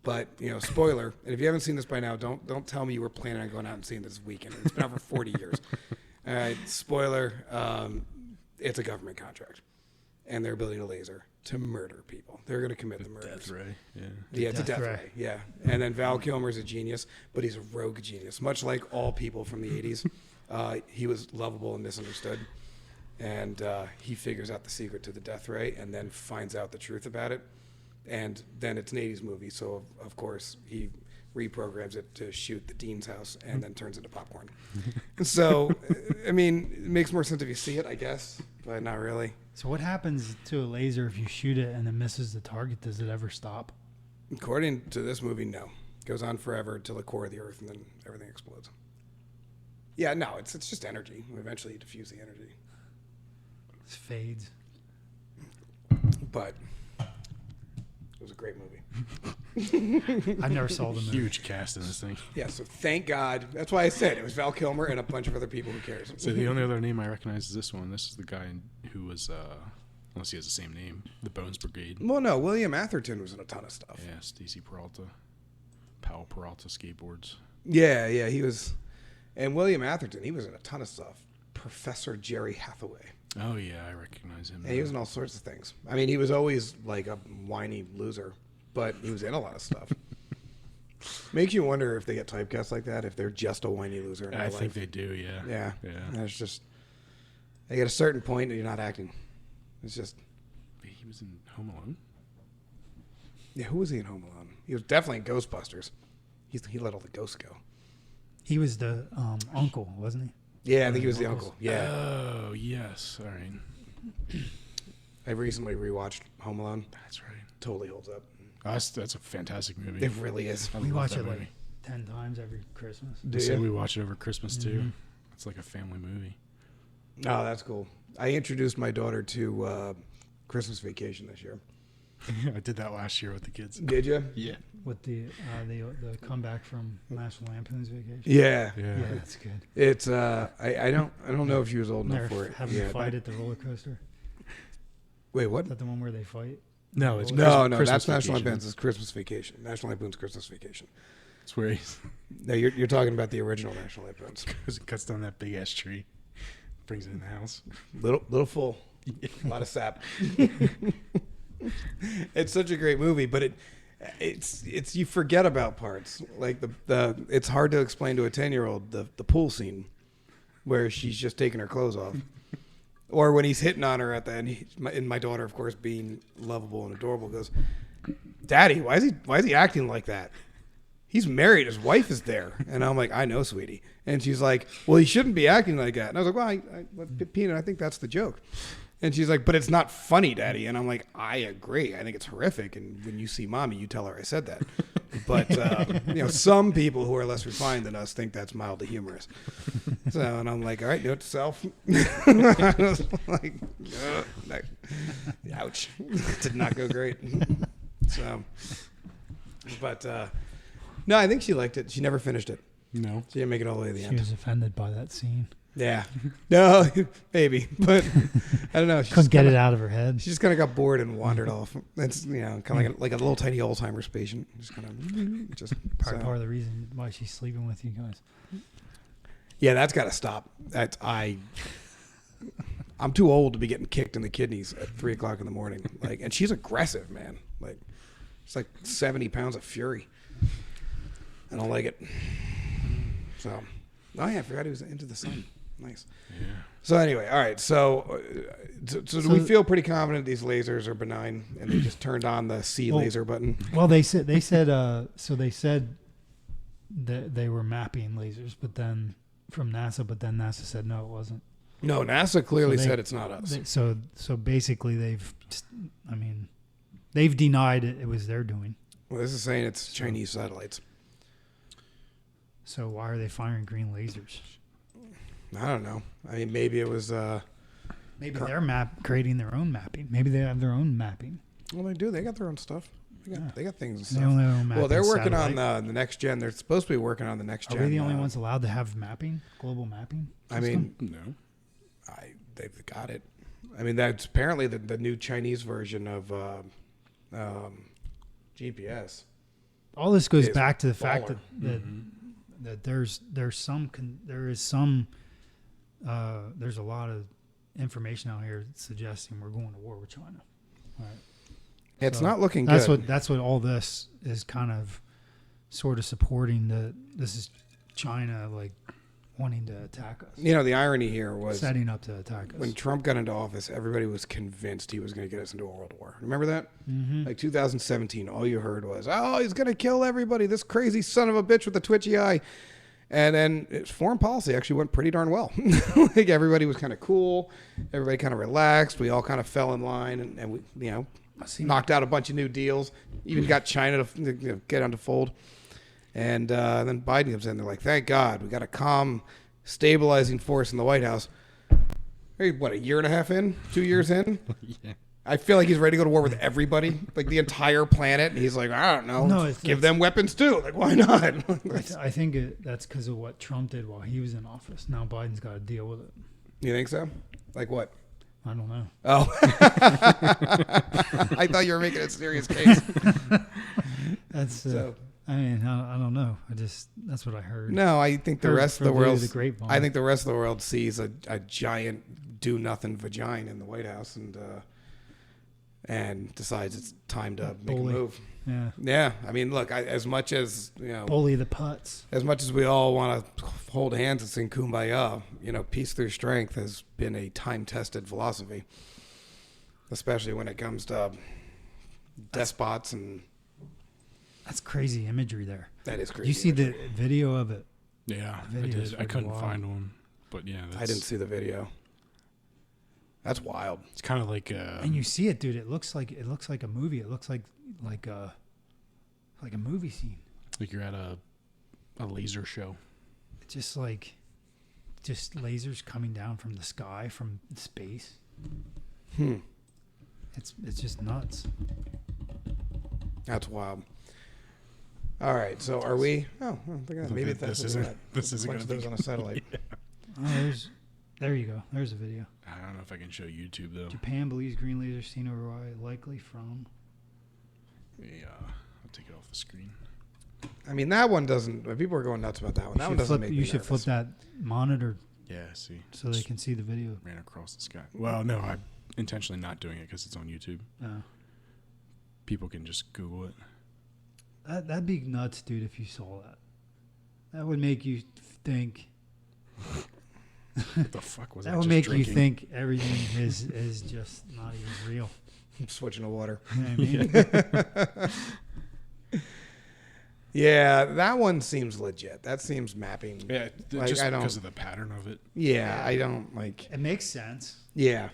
But spoiler, and if you haven't seen this by now, don't tell me you were planning on going out and seeing this weekend. It's been out for 40 years. All right, spoiler, it's a government contract, and they're building a laser to murder people. They're going to commit the murders. That's right. Yeah. Yeah, it's a Death death ray. ray. Yeah, and then Val Kilmer's a genius, but he's a rogue genius, much like all people from the '80s. He was lovable and misunderstood, and he figures out the secret to the death ray, and then finds out the truth about it. And then it's an '80s movie, so of course he reprograms it to shoot the dean's house, and then turns into popcorn. So, I mean, it makes more sense if you see it, I guess, but not really. So what happens to a laser if you shoot it and it misses the target? Does it ever stop? According to this movie, no. It goes on forever till the core of the earth, and then everything explodes. Yeah, no, it's just energy. Eventually, you diffuse the energy. It fades. But it was a great movie. I never saw the movie. Huge cast in this thing. Yeah, so thank God. That's why I said it was Val Kilmer and a bunch of other people. Who cares? So the only other name I recognize is this one. This is the guy who was, unless he has the same name, the Bones Brigade. Well, no, William Atherton was in a ton of stuff. Yeah, Stacy Peralta, Powell Peralta skateboards. Yeah, he was. And William Atherton, he was in a ton of stuff. Professor Jerry Hathaway. Oh yeah, I recognize him. And he was in all sorts of things. I mean, he was always like a whiny loser, but he was in a lot of stuff. Makes you wonder if they get typecast like that, if they're just a whiny loser in I real think life. they do. Yeah. Yeah. Yeah. And it's just, they get a certain point and you're not acting. It's just, He was in Home Alone. yeah, who was he in Home Alone? He was definitely in Ghostbusters. He let all the ghosts go. He was the uncle, wasn't he? Yeah, I think he was the uncle. Yeah. Oh yes. All right. I recently rewatched Home Alone. That's right. Totally holds up. Oh, that's a fantastic movie. It really is. I We love watch that it like movie. 10 times every Christmas. Do They said you? we watch it over Christmas too. Mhm. It's like a family movie. Oh, that's cool. I introduced my daughter to Christmas Vacation this year. I did that last year with the kids. Did you? Yeah. With the comeback from National Lampoon's Vacation. Yeah. Yeah. Yeah, that's good. It's I don't know if she was old enough Never for it. having Yeah. to fight at the roller coaster. Wait, what? Is that the one where they fight? No, it's No, Christmas that's National Vacation. Lampoon's. It's Christmas Vacation. National Lampoon's Christmas Vacation. It's where he's No, you're talking about the original National Lampoon's. cuts down that big ass tree, brings it in the house. Little full, a lot of sap. It's such a great movie, but it's you forget about parts like the it's hard to explain to a 10-year-old the pool scene where she's just taking her clothes off, or when he's hitting on her at the end. And my daughter, of course, being lovable and adorable, goes, "Daddy, why is he acting like that? He's married. His wife is there." And I'm like, "I know, sweetie." And she's like, "Well, he shouldn't be acting like that." And I was like, "Well, Peanut, I think that's the joke." And she's like, "But it's not funny, Daddy." And I'm like, "I agree. I think it's horrific. And when you see Mommy, you tell her I said that." But some people who are less refined than us think that's mildly humorous. So, and I'm like, "All right, note to self." I was like, ouch, did not go great. So, but no, I think she liked it. She never finished it. No. She didn't make it all the way to the She end. was offended by that scene. Yeah. No, maybe, but I don't know. She Couldn't just get kinda, it out of her head. She just kind of got bored and wandered off. It's kind of like a little tiny Alzheimer's patient. Just kind of just Part so. of the reason why she's sleeping with you guys. Yeah, that's got to stop. I'm too old to be getting kicked in the kidneys at 3:00 in the morning. Like, and she's aggressive, man. Like, it's like 70 pounds of fury. I don't like it. So, oh yeah, I forgot he was into the sun. Nice. Yeah. So anyway, all right. So do we feel pretty confident these lasers are benign, and they just turned on the C laser button? Well, they said so they said that they were mapping lasers, but then from NASA, but then NASA said no, it wasn't. No, NASA clearly So they- said it's not us. So basically, they've denied it was their doing. Well, this is saying it's Chinese satellites. So why are they firing green lasers? I don't know. I mean, maybe it was. Maybe they're creating their own mapping. Maybe they have their own mapping. Well, they do. They got their own stuff. They got things and They stuff. only have Well, they're mapping working on satellite. the next gen. They're supposed to be working on the next gen. Are we the only ones allowed to have mapping, global mapping? I mean, No. they've got it. I mean, that's apparently the new Chinese version of GPS. All this goes Is back to the fact baller. that there's a lot of information out here suggesting we're going to war with China. All right. It's So not looking That's good. what all this is kind of sort of supporting. This is China like wanting to attack us, The irony here was setting up to attack us. when Trump got into office, everybody was convinced he was going to get us into a world war. Remember that? Mm-hmm. Like 2017, all you heard was, "Oh, he's going to kill everybody. This crazy son of a bitch with the twitchy eye." And then foreign policy actually went pretty darn well. Like everybody was kind of cool. Everybody kind of relaxed. We all kind of fell in line, and we, knocked out a bunch of new deals. Even got China to get on the fold. And then Biden comes in. They're like, "Thank God, we got a calm, stabilizing force in the White House." Hey, what, a year and a half in? 2 years in? Yeah. I feel like he's ready to go to war with everybody, like the entire planet. And he's like, "I don't know. No, Give them weapons too. Like, why not?" I think that's because of what Trump did while he was in office. Now Biden's got to deal with it. You think so? Like what? I don't know. Oh. I thought you were making a serious case. That's So. I mean, I don't know. That's what I heard. No, I think the Heard rest of the from through world. the grapevine. I think the rest of the world sees a giant do nothing vagina in the White House and decides it's time to make Bully. a move. Yeah. Yeah, I mean, look, as much as Bully the putts. as much as we all want to hold hands and sing "Kumbaya," peace through strength has been a time-tested philosophy, especially when it comes to despots, and That's crazy imagery there. that is Did crazy. you see the video of it? Yeah, The I video's did. I pretty couldn't wild. find one, but yeah, I didn't see the video. That's wild. It's kind of like And you see it, dude. It looks like a movie. It looks like a movie scene. you're at a laser show. It's just lasers coming down from the sky, from space. It's just nuts. That's wild. All right, so are we? Oh, look at that. Maybe that's This isn't bunch of gonna those be- on a satellite. Oh, there you go. There's a video. I don't know if I can show YouTube though. Japan believes green laser seen over Hawaii likely from. Yeah, I'll take it off the screen. I mean, that one doesn't. People are going nuts about that one. That one doesn't make me You should flip nervous. that monitor Yeah, see, so they can see the video. ran across the sky. Well, no, I'm intentionally not doing it because it's on YouTube. People can just Google it. That'd be nuts, dude. If you saw that, that would make you think. What the fuck was That I would just make drinking? you think everything is just not even real. I'm switching to water. You know what I mean? Yeah, that one seems legit. That seems mapping. Yeah, Like, just I don't- because of the pattern of it. Yeah, I don't like. It makes sense, Yeah,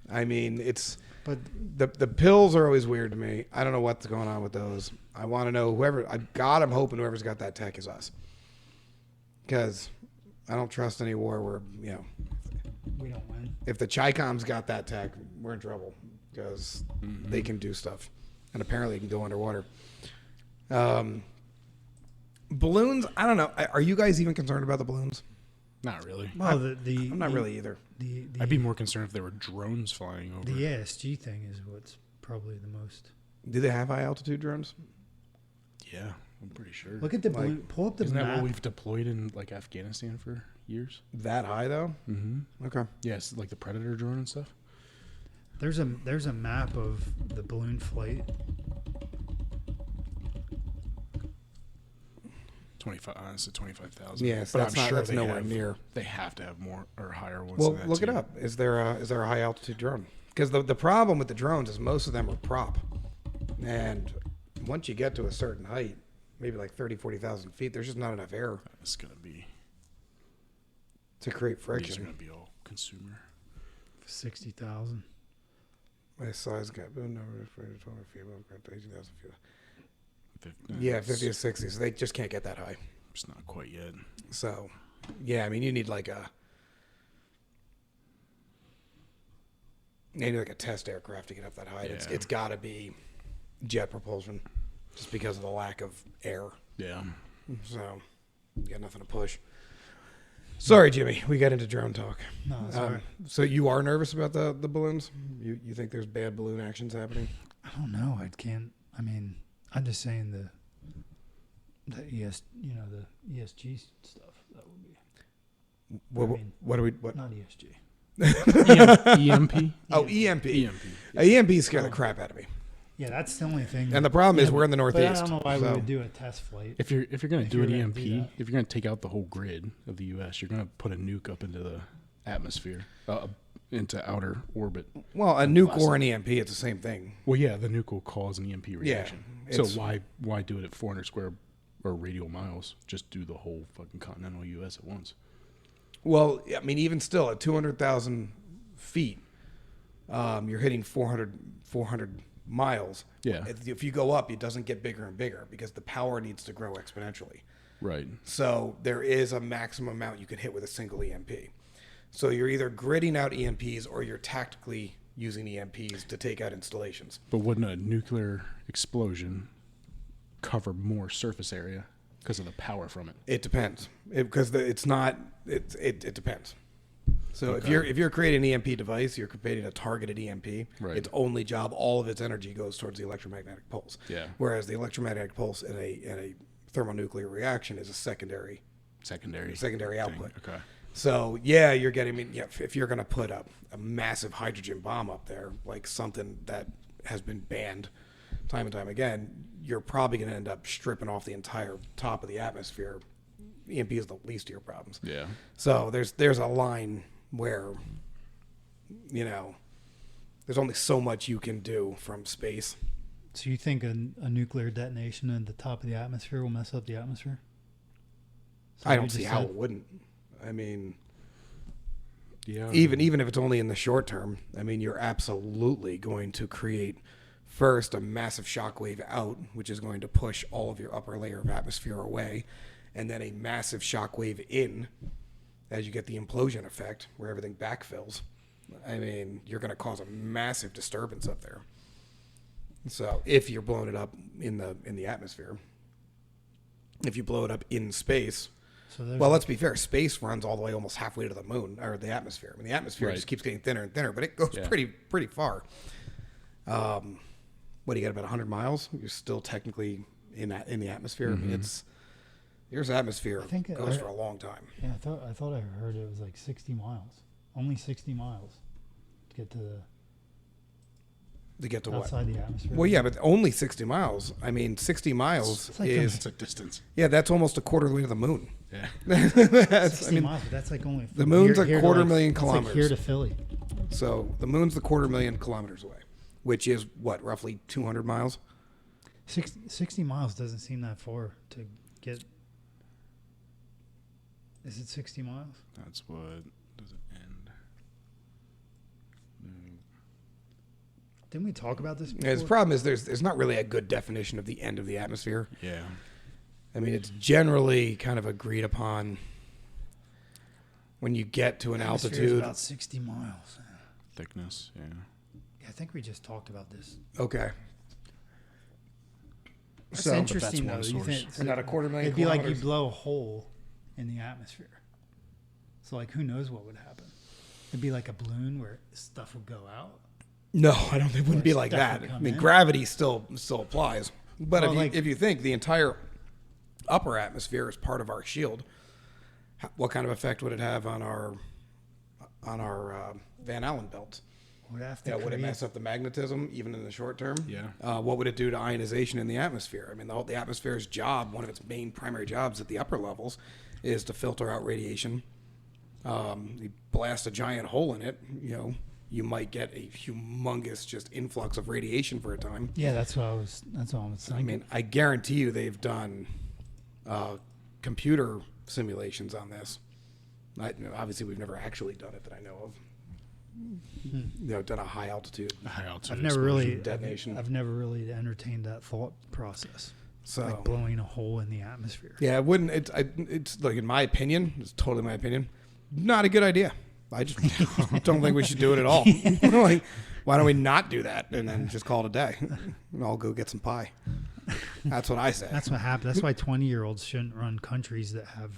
I mean, it's but the pills are always weird to me. I don't know what's going on with those. I want to know whoever. God, I'm hoping whoever's got that tech is us, because I don't trust any war where we don't win. if the Chi-Com's got that tech, we're in trouble because they can do stuff. and apparently it can go underwater. Balloons, I don't know. Are you guys even concerned about the balloons? Not really. Well, I'm not really either. I'd be more concerned if there were drones flying over. The ASG thing is what's probably the most. Do they have high altitude drones? Yeah, I'm pretty sure. Look at the balloon. Pull up the Isn't that map. what we've deployed in like Afghanistan for years? That high though? Mm-hmm. Okay. Yes, like the Predator drone and stuff. There's a map of the balloon flight. 25,000. Yes, but that's I'm sure that's they nowhere have, near. They have to have more or higher ones. Well, than that look it too. up. Is there a high altitude drone? Because the problem with the drones is most of them are prop, and once you get to a certain height, maybe like 30, 40,000 feet, there's just not enough air It's gonna be. to create These are friction. gonna be all consumer. 60,000. My size gap, number of 200 feet, 18,000 feet. Fif- Yeah, it's- 50 to 60. So they just can't get that high. It's not quite yet. So, yeah, I mean, you need like a test aircraft to get up that high. Yeah. It's got to be jet propulsion, just because of the lack of air. Yeah. So, you got nothing to push. Sorry, Jimmy, we got into drone talk. No, sorry. So you are nervous about the balloons? You think there's bad balloon actions happening? I don't know. I can't. I mean, I'm just saying the ESG stuff. That would be. What do we? What? Not ESG. EMP. Oh, EMP. EMP. EMP scared the crap out of me. Yeah, that's the only thing. And the problem is we're in the But Northeast. I don't know why we so- would do a test flight. If you're gonna If do you're an gonna EMP, do that. if you're gonna take out the whole grid of the U.S., you're gonna put a nuke up into the atmosphere, into outer orbit. Well, a nuke or an EMP, it's the same thing. Well, yeah, the nuke will cause an EMP reaction. So it's- why do it at 400 square or radial miles? Just do the whole fucking continental U.S. at once. Well, I mean, even still, at 200,000 feet, you're hitting 400 miles. Yeah. If you go up, it doesn't get bigger and bigger because the power needs to grow exponentially. Right. So there is a maximum amount you can hit with a single EMP. So you're either gridding out EMPs or you're tactically using EMPs to take out installations. But wouldn't a nuclear explosion cover more surface area because of the power from it? It depends because it's not. It depends. So if you're creating an EMP device, you're creating a targeted EMP. Right. Its only job, all of its energy goes towards the electromagnetic pulse. Yeah. Whereas the electromagnetic pulse in a thermonuclear reaction is a secondary Secondary output. thing. Okay. So yeah, you're getting. I mean, yeah, if you're going to put a massive hydrogen bomb up there, like something that has been banned time and time again, you're probably going to end up stripping off the entire top of the atmosphere. EMP is the least of your problems. Yeah. So there's a line where, there's only so much you can do from space. So you think a nuclear detonation at the top of the atmosphere will mess up the atmosphere? So I you don't just see how said- it wouldn't. I mean, Yeah. even if it's only in the short term, I mean, you're absolutely going to create first a massive shockwave out, which is going to push all of your upper layer of atmosphere away, and then a massive shockwave in as you get the implosion effect where everything backfills. I mean, you're going to cause a massive disturbance up there. So if you're blowing it up in the atmosphere, if you blow it up in space, So there's well, let's be fair. Space runs all the way almost halfway to the moon or the atmosphere. I mean, the atmosphere Right. just keeps getting thinner and thinner, but it goes pretty far. What do you got? About 100 miles? You're still technically in the atmosphere. I mean, it's Earth's atmosphere goes for a long time. Yeah, I thought I heard it was like 60 miles. Only 60 miles to get to To get to what? outside the atmosphere. Well, yeah, but only 60 miles. I mean, 60 miles It's like It's a distance. that's almost a quarter of the way to the moon. Yeah. That's, 60 miles, but that's like only the moon's here a to, quarter like, million that's like kilometers. here to Philly. So the moon's the 250,000 kilometers away, which is what, roughly 200 miles? 60 miles doesn't seem that far to get. Is it 60 miles? That's what does it end? No. Didn't we talk about this before? Yeah, the problem is there's not really a good definition of the end of the atmosphere. Yeah. I mean, it's generally kind of agreed upon when you get to an Atmosphere is altitude. about 60 miles. Thickness. Yeah. Yeah, I think we just talked about this. Okay. That's So- interesting, But that's though. one You source. think, Isn't that a 250,000 it'd be like you kilometers? blow a hole in the atmosphere. So, like, who knows what would happen? It'd be like a balloon where stuff would go out. No, I don't think it wouldn't be like Stuff that. would I come mean, in. gravity still applies. But Well, if you think the entire upper atmosphere is part of our shield, what kind of effect would it have on our Van Allen belts? Would have to Yeah, would it create- mess up the magnetism even in the short term? Yeah. What would it do to ionization in the atmosphere? I mean, the atmosphere's job, one of its main primary jobs at the upper levels, is to filter out radiation. You blast a giant hole in it, you might get a humongous just influx of radiation for a time. Yeah, that's what I was thinking. I mean, I guarantee you they've done computer simulations on this. Obviously, we've never actually done it that I know of. Done a high altitude. High altitude I've never really detonation. I've never really entertained that thought process. So Like blowing a hole in the atmosphere. yeah, it wouldn't. It's like, in my opinion, it's totally my opinion, not a good idea. I just don't think we should do it at all. Like, why don't we not do that and then just call it a day? And I'll go get some pie. That's what I say. That's what happened. That's why 20-year-olds shouldn't run countries that have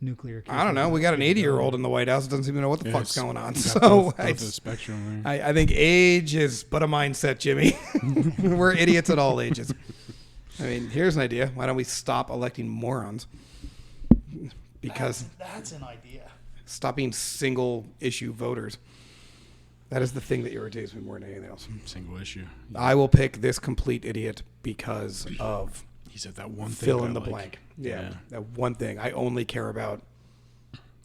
nuclear. I don't know. We got an 80-year-old in the White House that doesn't even know what the Yeah, fuck's it's going on. got So both I, the spectrum there. I think age is but a mindset, Jimmy. We're idiots at all ages. I mean, here's an idea. Why don't we stop electing morons? Because that's an idea. stop being single issue voters. That is the thing that irritates me more than anything else. Single issue. I will pick this complete idiot because of He said that one thing. fill that in I the like. blank. Yeah, that one thing. I only care about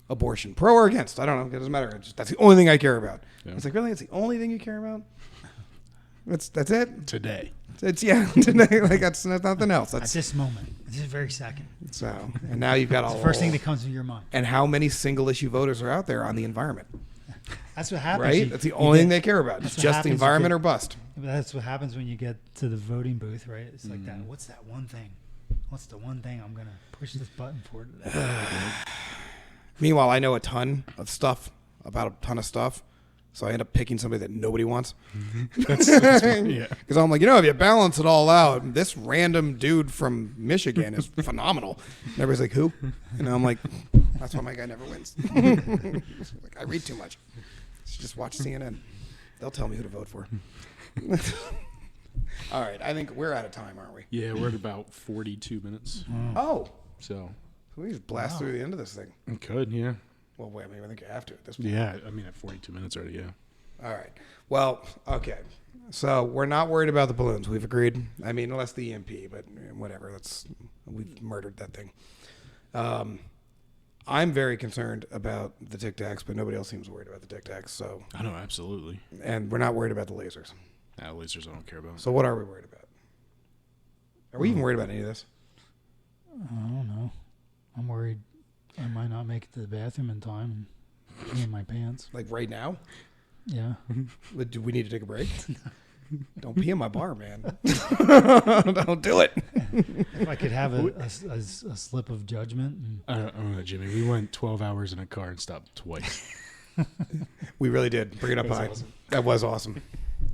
abortion, pro or against. I don't know. It doesn't matter. That's the only thing I care about. Yeah. It's like, really? It's the only thing you care about? That's it. Today. It's today. Like that's nothing else. At That's this moment, at this very second, so. And now you've got it's all the first thing that comes to your mind. And how many single issue voters are out there on the environment? That's what happens. Right. That's the only thing they care about. It's that's what just the happens you environment get- or bust. That's what happens when you get to the voting booth, right? It's like that. What's that one thing? What's the one thing I'm gonna push this button for today? Meanwhile, I know a ton of stuff about a ton of stuff, so I end up picking somebody that nobody wants. Yeah. Because I'm like, if you balance it all out, this random dude from Michigan is phenomenal. And everybody's like, who? And I'm like, that's why my guy never wins. Like, I read too much. Just watch CNN. They'll tell me who to vote for. All right, I think we're out of time, aren't we? Yeah, we're at about 42 minutes. Oh, So we just blast through the end of this thing. we could, yeah. Well, wait, I mean, I think you have to at this point. Yeah, I mean, at 42 minutes already, yeah. All right. Well, okay. So we're not worried about the balloons. We've agreed. I mean, unless the EMP, but whatever. We've murdered that thing. I'm very concerned about the Tic Tacs, but nobody else seems worried about the Tic Tacs. So, I know, absolutely. and we're not worried about the lasers. Lasers I don't care about. So what are we worried about? Are we even worried about any of this? I don't know. I'm worried I might not make it to the bathroom in time and pee in my pants. Like right now? Yeah. Do we need to take a break? Don't pee in my bar, man. Don't do it. If I could have a slip of judgment. I don't know, Jimmy. We went 12 hours in a car and stopped twice. We really did. Bring it up was high. awesome. That was awesome.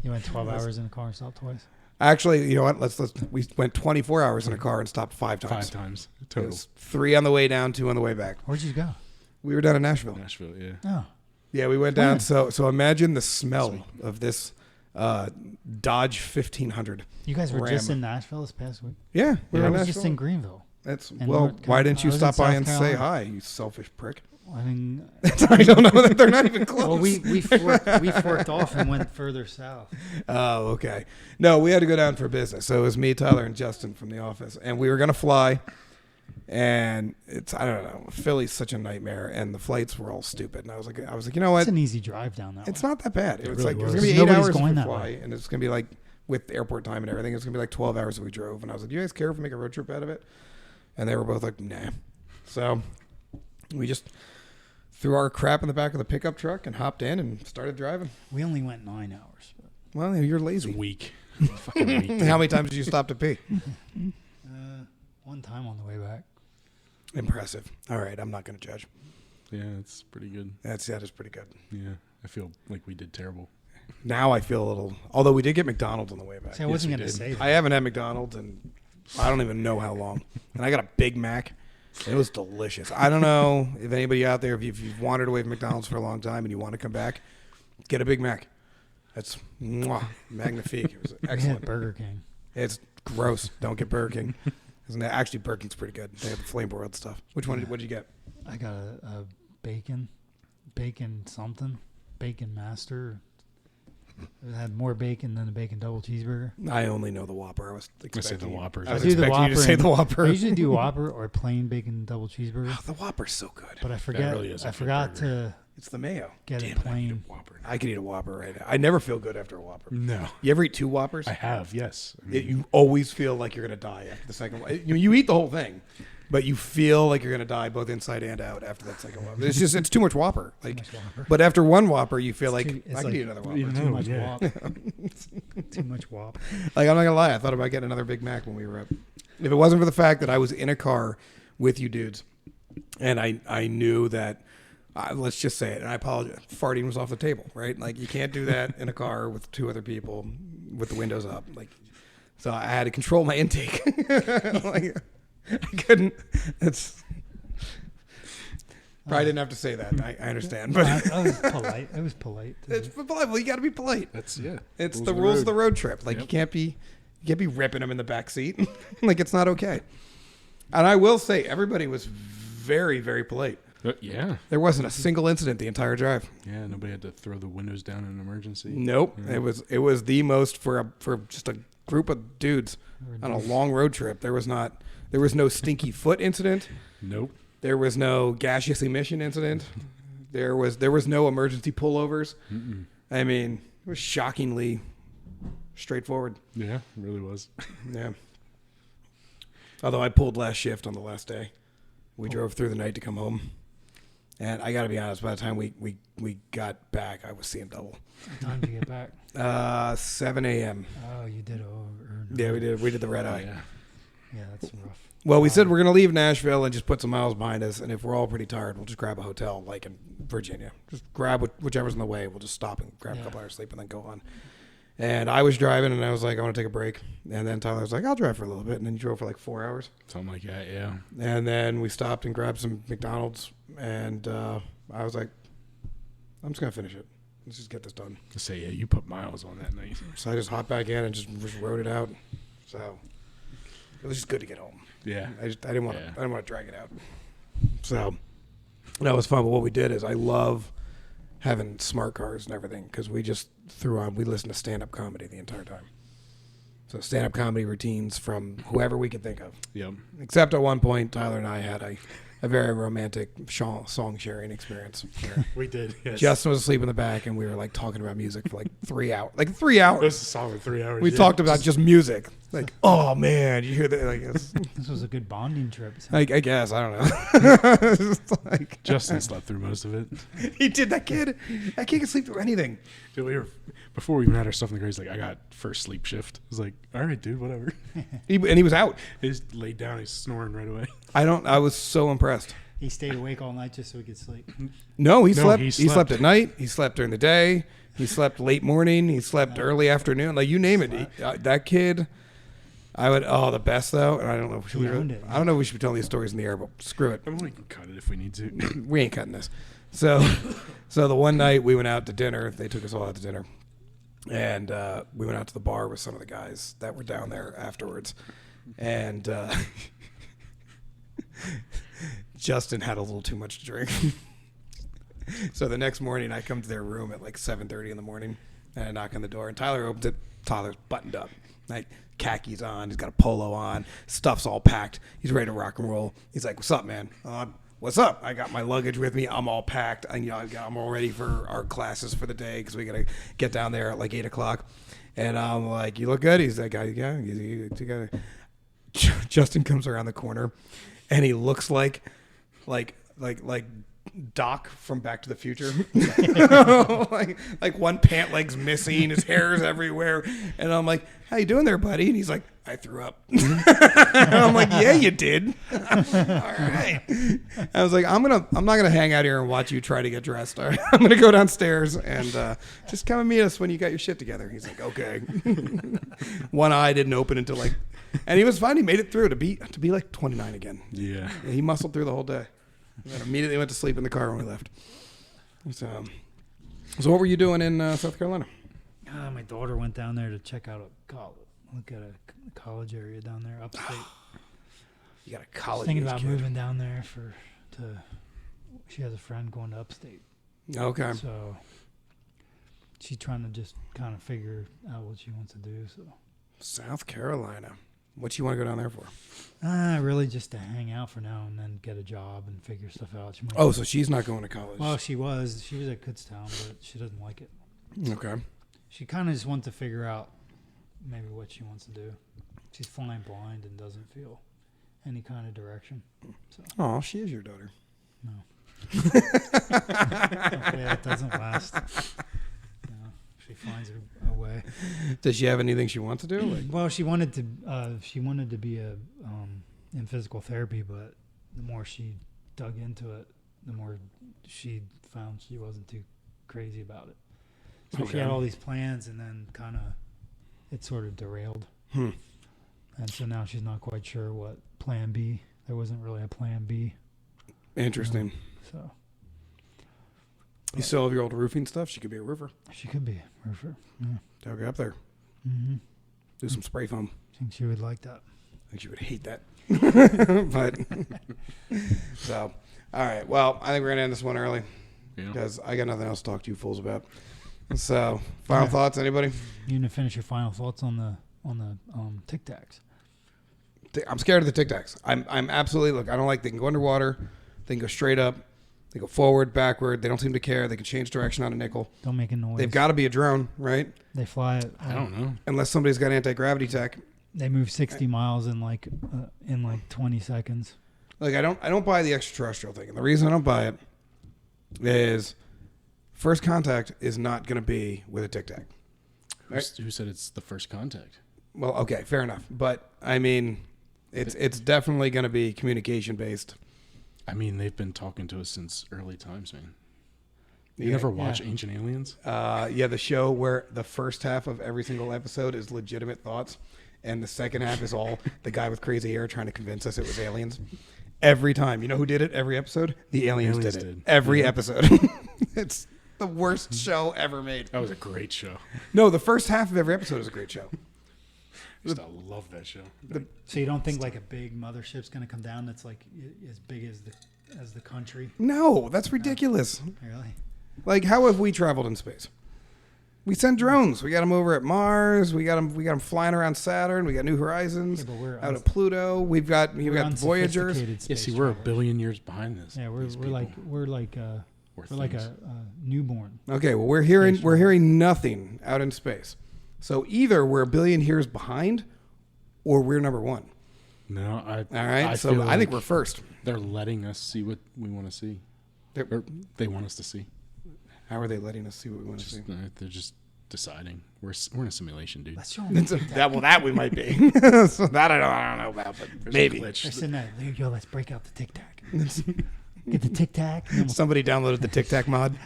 You went 12 hours in a car and stopped twice? Actually, you know what? We went 24 hours in a car and stopped 5 times. 5 times It total. was 3 on the way down, 2 on the way back. Where'd you go? We were down in Nashville. Nashville, yeah. Oh. Yeah, we went down. So imagine the smell of this Dodge 1500. You guys were Ram. just in Nashville this past week? Yeah, we were I in was Nashville. just in Greenville. That's in well. North Why didn't you I was in stop by South and say Carolina. hi, you selfish prick? I mean, I don't know that they're not even close. well, we forked off and went further south. Oh, okay. No, we had to go down for business. So it was me, Tyler, and Justin from the office, and we were gonna fly. And I don't know. Philly's such a nightmare, and the flights were all stupid. And I was like, you know what? It's an easy drive down that It's way. not that bad. It was really like it was was. gonna be 8 Nobody's hours if going we that fly, way. and it's gonna be like with airport time and everything. It's gonna be like 12 hours if we drove. And I was like, "Do you guys care if we make a road trip out of it?" And they were both like, "Nah." So we just threw our crap in the back of the pickup truck and hopped in and started driving. We only went 9 hours. But, Well, you're It's lazy. weak. Fucking weak. dude. How many times did you stop to pee? one time on the way back. Impressive. All right, I'm not gonna judge. Yeah, it's pretty good. That is pretty good. Yeah, I feel like we did terrible. Now I feel a little. Although we did get McDonald's on the way back. See, I wasn't we going to did. say that. I haven't had McDonald's in I don't even know how long. And I got a Big Mac. It was delicious. I don't know if anybody out there, if you've wandered away from McDonald's for a long time and you want to come back, get a Big Mac. That's magnifique. It was We excellent. had Burger King. It's gross. Don't get Burger King. Isn't that actually Burger King's pretty good? They have the flame broiled stuff. Which one? What did you get? I got a bacon something, bacon master. It had more bacon than a bacon double cheeseburger. I only know the Whopper. I was I expecting said the Whopper. I was do the expecting you to Whopper say and- the I Whopper. usually do Whopper or plain bacon double cheeseburger, Oh, the Whopper's so good. but I forget. really is a I good forgot burger. to It's the mayo. get Damn it it, I need a plain. Whopper. I could eat a Whopper right now. I never feel good after a Whopper. No, You ever eat 2 Whoppers? I have. Yes. I mean, You always feel like you're going to die after the second one. You eat the whole thing, but you feel like you're going to die both inside and out after that second Whopper. It's too much Whopper. Like, much Whopper. but after one Whopper, you feel like It's I could like eat another Whopper. even Too Oh, much yeah. wop. Too much wop. Like, I'm not gonna lie, I thought about getting another Big Mac when we were up. If it wasn't for the fact that I was in a car with you dudes, and I knew that, let's just say it, and I apologize, farting was off the table, right? Like, you can't do that in a car with 2 other people with the windows up. Like, so I had to control my intake. Like, I couldn't. It's probably didn't have to say that. I understand, but I was polite. It was polite. it's polite. Well, you got to be polite. that's yeah. It's the rules of the road trip. Like, Yep. you can't be ripping them in the back seat. Like, it's not okay. And I will say, everybody was very, very polite. Yeah. There wasn't a single incident the entire drive. Yeah. Nobody had to throw the windows down in an emergency. Nope. Yeah. It was the most for just a group of dudes on a long road trip. There was no stinky foot incident. Nope. There was no gaseous emission incident. There was no emergency pullovers. Mm-mm. I mean, it was shockingly straightforward. Yeah. It really was. Yeah. Although I pulled last shift on the last day. We drove through the night to come home. And I got to be honest, by the time we got back, I was seeing double. What time did you get back? 7 a.m. Oh, you did over. Yeah, we did the red eye. Yeah. Yeah, that's rough. Well, we said we're going to leave Nashville and just put some miles behind us. And if we're all pretty tired, we'll just grab a hotel like in Virginia. Just grab whichever's in the way. We'll just stop and grab a couple hours sleep and then go on. And I was driving and I was like, I want to take a break. And then Tyler was like, I'll drive for a little bit. And then you drove for like 4 hours. Something like that. Yeah. And then we stopped and grabbed some McDonald's. And I was like, I'm just going to finish it. Let's just get this done. To say, yeah, you put miles on that night. So I just hopped back in and just rode it out. So it was just good to get home. Yeah. I didn't want to drag it out. So that was fun. But what we did is I love having smart cars and everything because we just we listened to stand-up comedy the entire time. So stand-up comedy routines from whoever we could think of. Yep. Except at one point, Tyler and I had a very romantic song sharing experience. Where We did. Yes. Justin was asleep in the back, and we were like talking about music for like 3 hours. Like 3 hours. It was a solid 3 hours. We yeah. talked about just music. Like, oh man, you hear that? Like, This was a good bonding trip. I guess I don't know. It's like, Justin slept through most of it. he did. That kid can sleep through anything. Dude, before we even had our stuff in the car, he's like, I got first sleep shift. I was like, all right, dude, whatever. And he was out. He just laid down. He's snoring right away. I was so impressed. He stayed awake all night just so he could sleep. No, he No, slept. he He slept slept. at night. He slept during the day. He slept late morning. He slept early afternoon. Like, you name it. That kid. The best though. And I don't know. He owned it. I don't know if we should be telling these stories in the air, but screw it. I mean, we can cut it if we need to. We ain't cutting this. So the one night we went out to dinner. They took us all out to dinner. And we went out to the bar with some of the guys that were down there afterwards. And Justin had a little too much to drink. So the next morning I come to their room at like 7:30 in the morning and I knock on the door and Tyler opens it. Tyler's buttoned up, like khakis on. He's got a polo on. Stuff's all packed. He's ready to rock and roll. He's like, "What's up, man? What's up? I got my luggage with me. I'm all packed. I'm all ready for our classes for the day because we got to get down there at like 8:00. And I'm like, "You look good." He's like, "Yeah." Justin comes around the corner, and he looks like Doc from Back to the Future. like one pant leg's missing, his hair is everywhere, and I'm like, "How you doing there, buddy?" And he's like, "I threw up." And I'm like, "Yeah, you did." All right. I was like, I'm not gonna hang out here and watch you try to get dressed. All right? I'm gonna go downstairs and just come and meet us when you got your shit together. He's like, "Okay." One eye didn't open until like And he was fine. He made it through to be like 29 again. Yeah. He muscled through the whole day. And then immediately went to sleep in the car when we left. So what were you doing in South Carolina? My daughter went down there to check out look at a college area down there, upstate. You got a college Thinking about kid. moving down there she has a friend going to upstate. Okay. So she's trying to just kind of figure out what she wants to do. So South Carolina. What you want to go down there for? really just to hang out for now and then get a job and figure stuff out. So she's not going to college. Well, she was at Kutztown, but she doesn't like it. Okay. She kind of just wants to figure out maybe what she wants to do. She's flying blind and doesn't feel any kind of direction. So. Oh, she is your daughter. No. Hopefully that doesn't last. No, she finds her a way. Does she have anything she wants to do? Like, Well, she wanted to be in physical therapy, but the more she dug into it, the more she found she wasn't too crazy about it. So she had all these plans, and then kind of it sort of derailed. And so now she's not quite sure what plan B. There wasn't really a plan B. Interesting. So You still have your old roofing stuff? She could be a roofer. she could be a roofer. Yeah. Take her up there. Mm-hmm. Do some spray foam. I think she would like that. I think she would hate that. But so, all right. Well, I think we're gonna end this one early because I got nothing else to talk to you fools about. So, final thoughts, anybody? You gonna finish your final thoughts on the Tic Tacs? I'm scared of the Tic Tacs. I'm absolutely look. I don't like. They can go underwater. They can go straight up. They go forward, backward. They don't seem to care. They can change direction on a nickel. Don't make a noise. They've got to be a drone, right? They fly. I don't know. Unless somebody's got anti-gravity tech. They move 60 miles in like 20 seconds. Like I don't buy the extraterrestrial thing, and the reason I don't buy it is first contact is not going to be with a Tic Tac. Right? Who said it's the first contact? Well, okay, fair enough, but I mean, it's definitely going to be communication based. I mean, they've been talking to us since early times, man. You ever watch Ancient Aliens? Yeah, the show where the first half of every single episode is legitimate thoughts, and the second half is all the guy with crazy hair trying to convince us it was aliens. Every time. You know who did it every episode? The aliens did it. Every episode. It's the worst show ever made. That was a great show. No, the first half of every episode is a great show. I used to love that show. So you don't think like a big mothership's going to come down that's like as big as the country? No, that's ridiculous. Really? Like, how have we traveled in space? We sent drones. We got them over at Mars. We got them flying around Saturn. We got New Horizons Yeah, but we're out of Pluto. We've got Voyagers. Yeah, see, we're a billion years behind this. Yeah, we're like a newborn. Okay, well we're hearing nothing out in space. So either we're a billion years behind, or we're number one. No, All right, I think we're first. They're letting us see what we want to see. They want us to see. How are they letting us see what we want to see? They're just deciding. We're in a simulation, dude. Let's show them. That we might be. So that I don't know about, but There's maybe. a glitch. They're sitting there. Yo, let's break out the Tic Tac. Get the Tic Tac. Somebody downloaded the Tic Tac mod.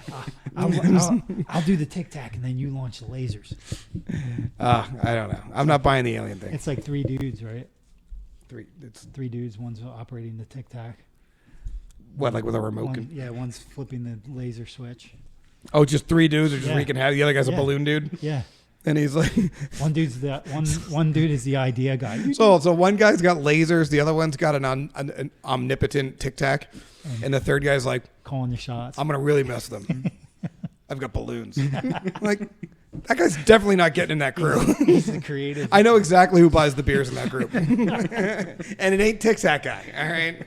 I'll do the Tic Tac, and then you launch the lasers. I don't know. I'm not buying the alien thing. It's like three dudes, right? It's Three dudes. One's operating the Tic Tac. what, like with a remote? One's flipping the laser switch. Oh, just three dudes are just Yeah. wreaking havoc. The other guy's a Yeah. balloon dude, Yeah. and he's like, One dude is the idea guy. so one guy's got lasers, the other one's got an omnipotent Tic Tac, and the third guy's like, Calling the shots. I'm gonna really mess with them. I've got balloons. Like, that guy's definitely not getting in that crew. He's the creative. I know exactly who buys the beers in that group, and it ain't Tic Tac guy. All right.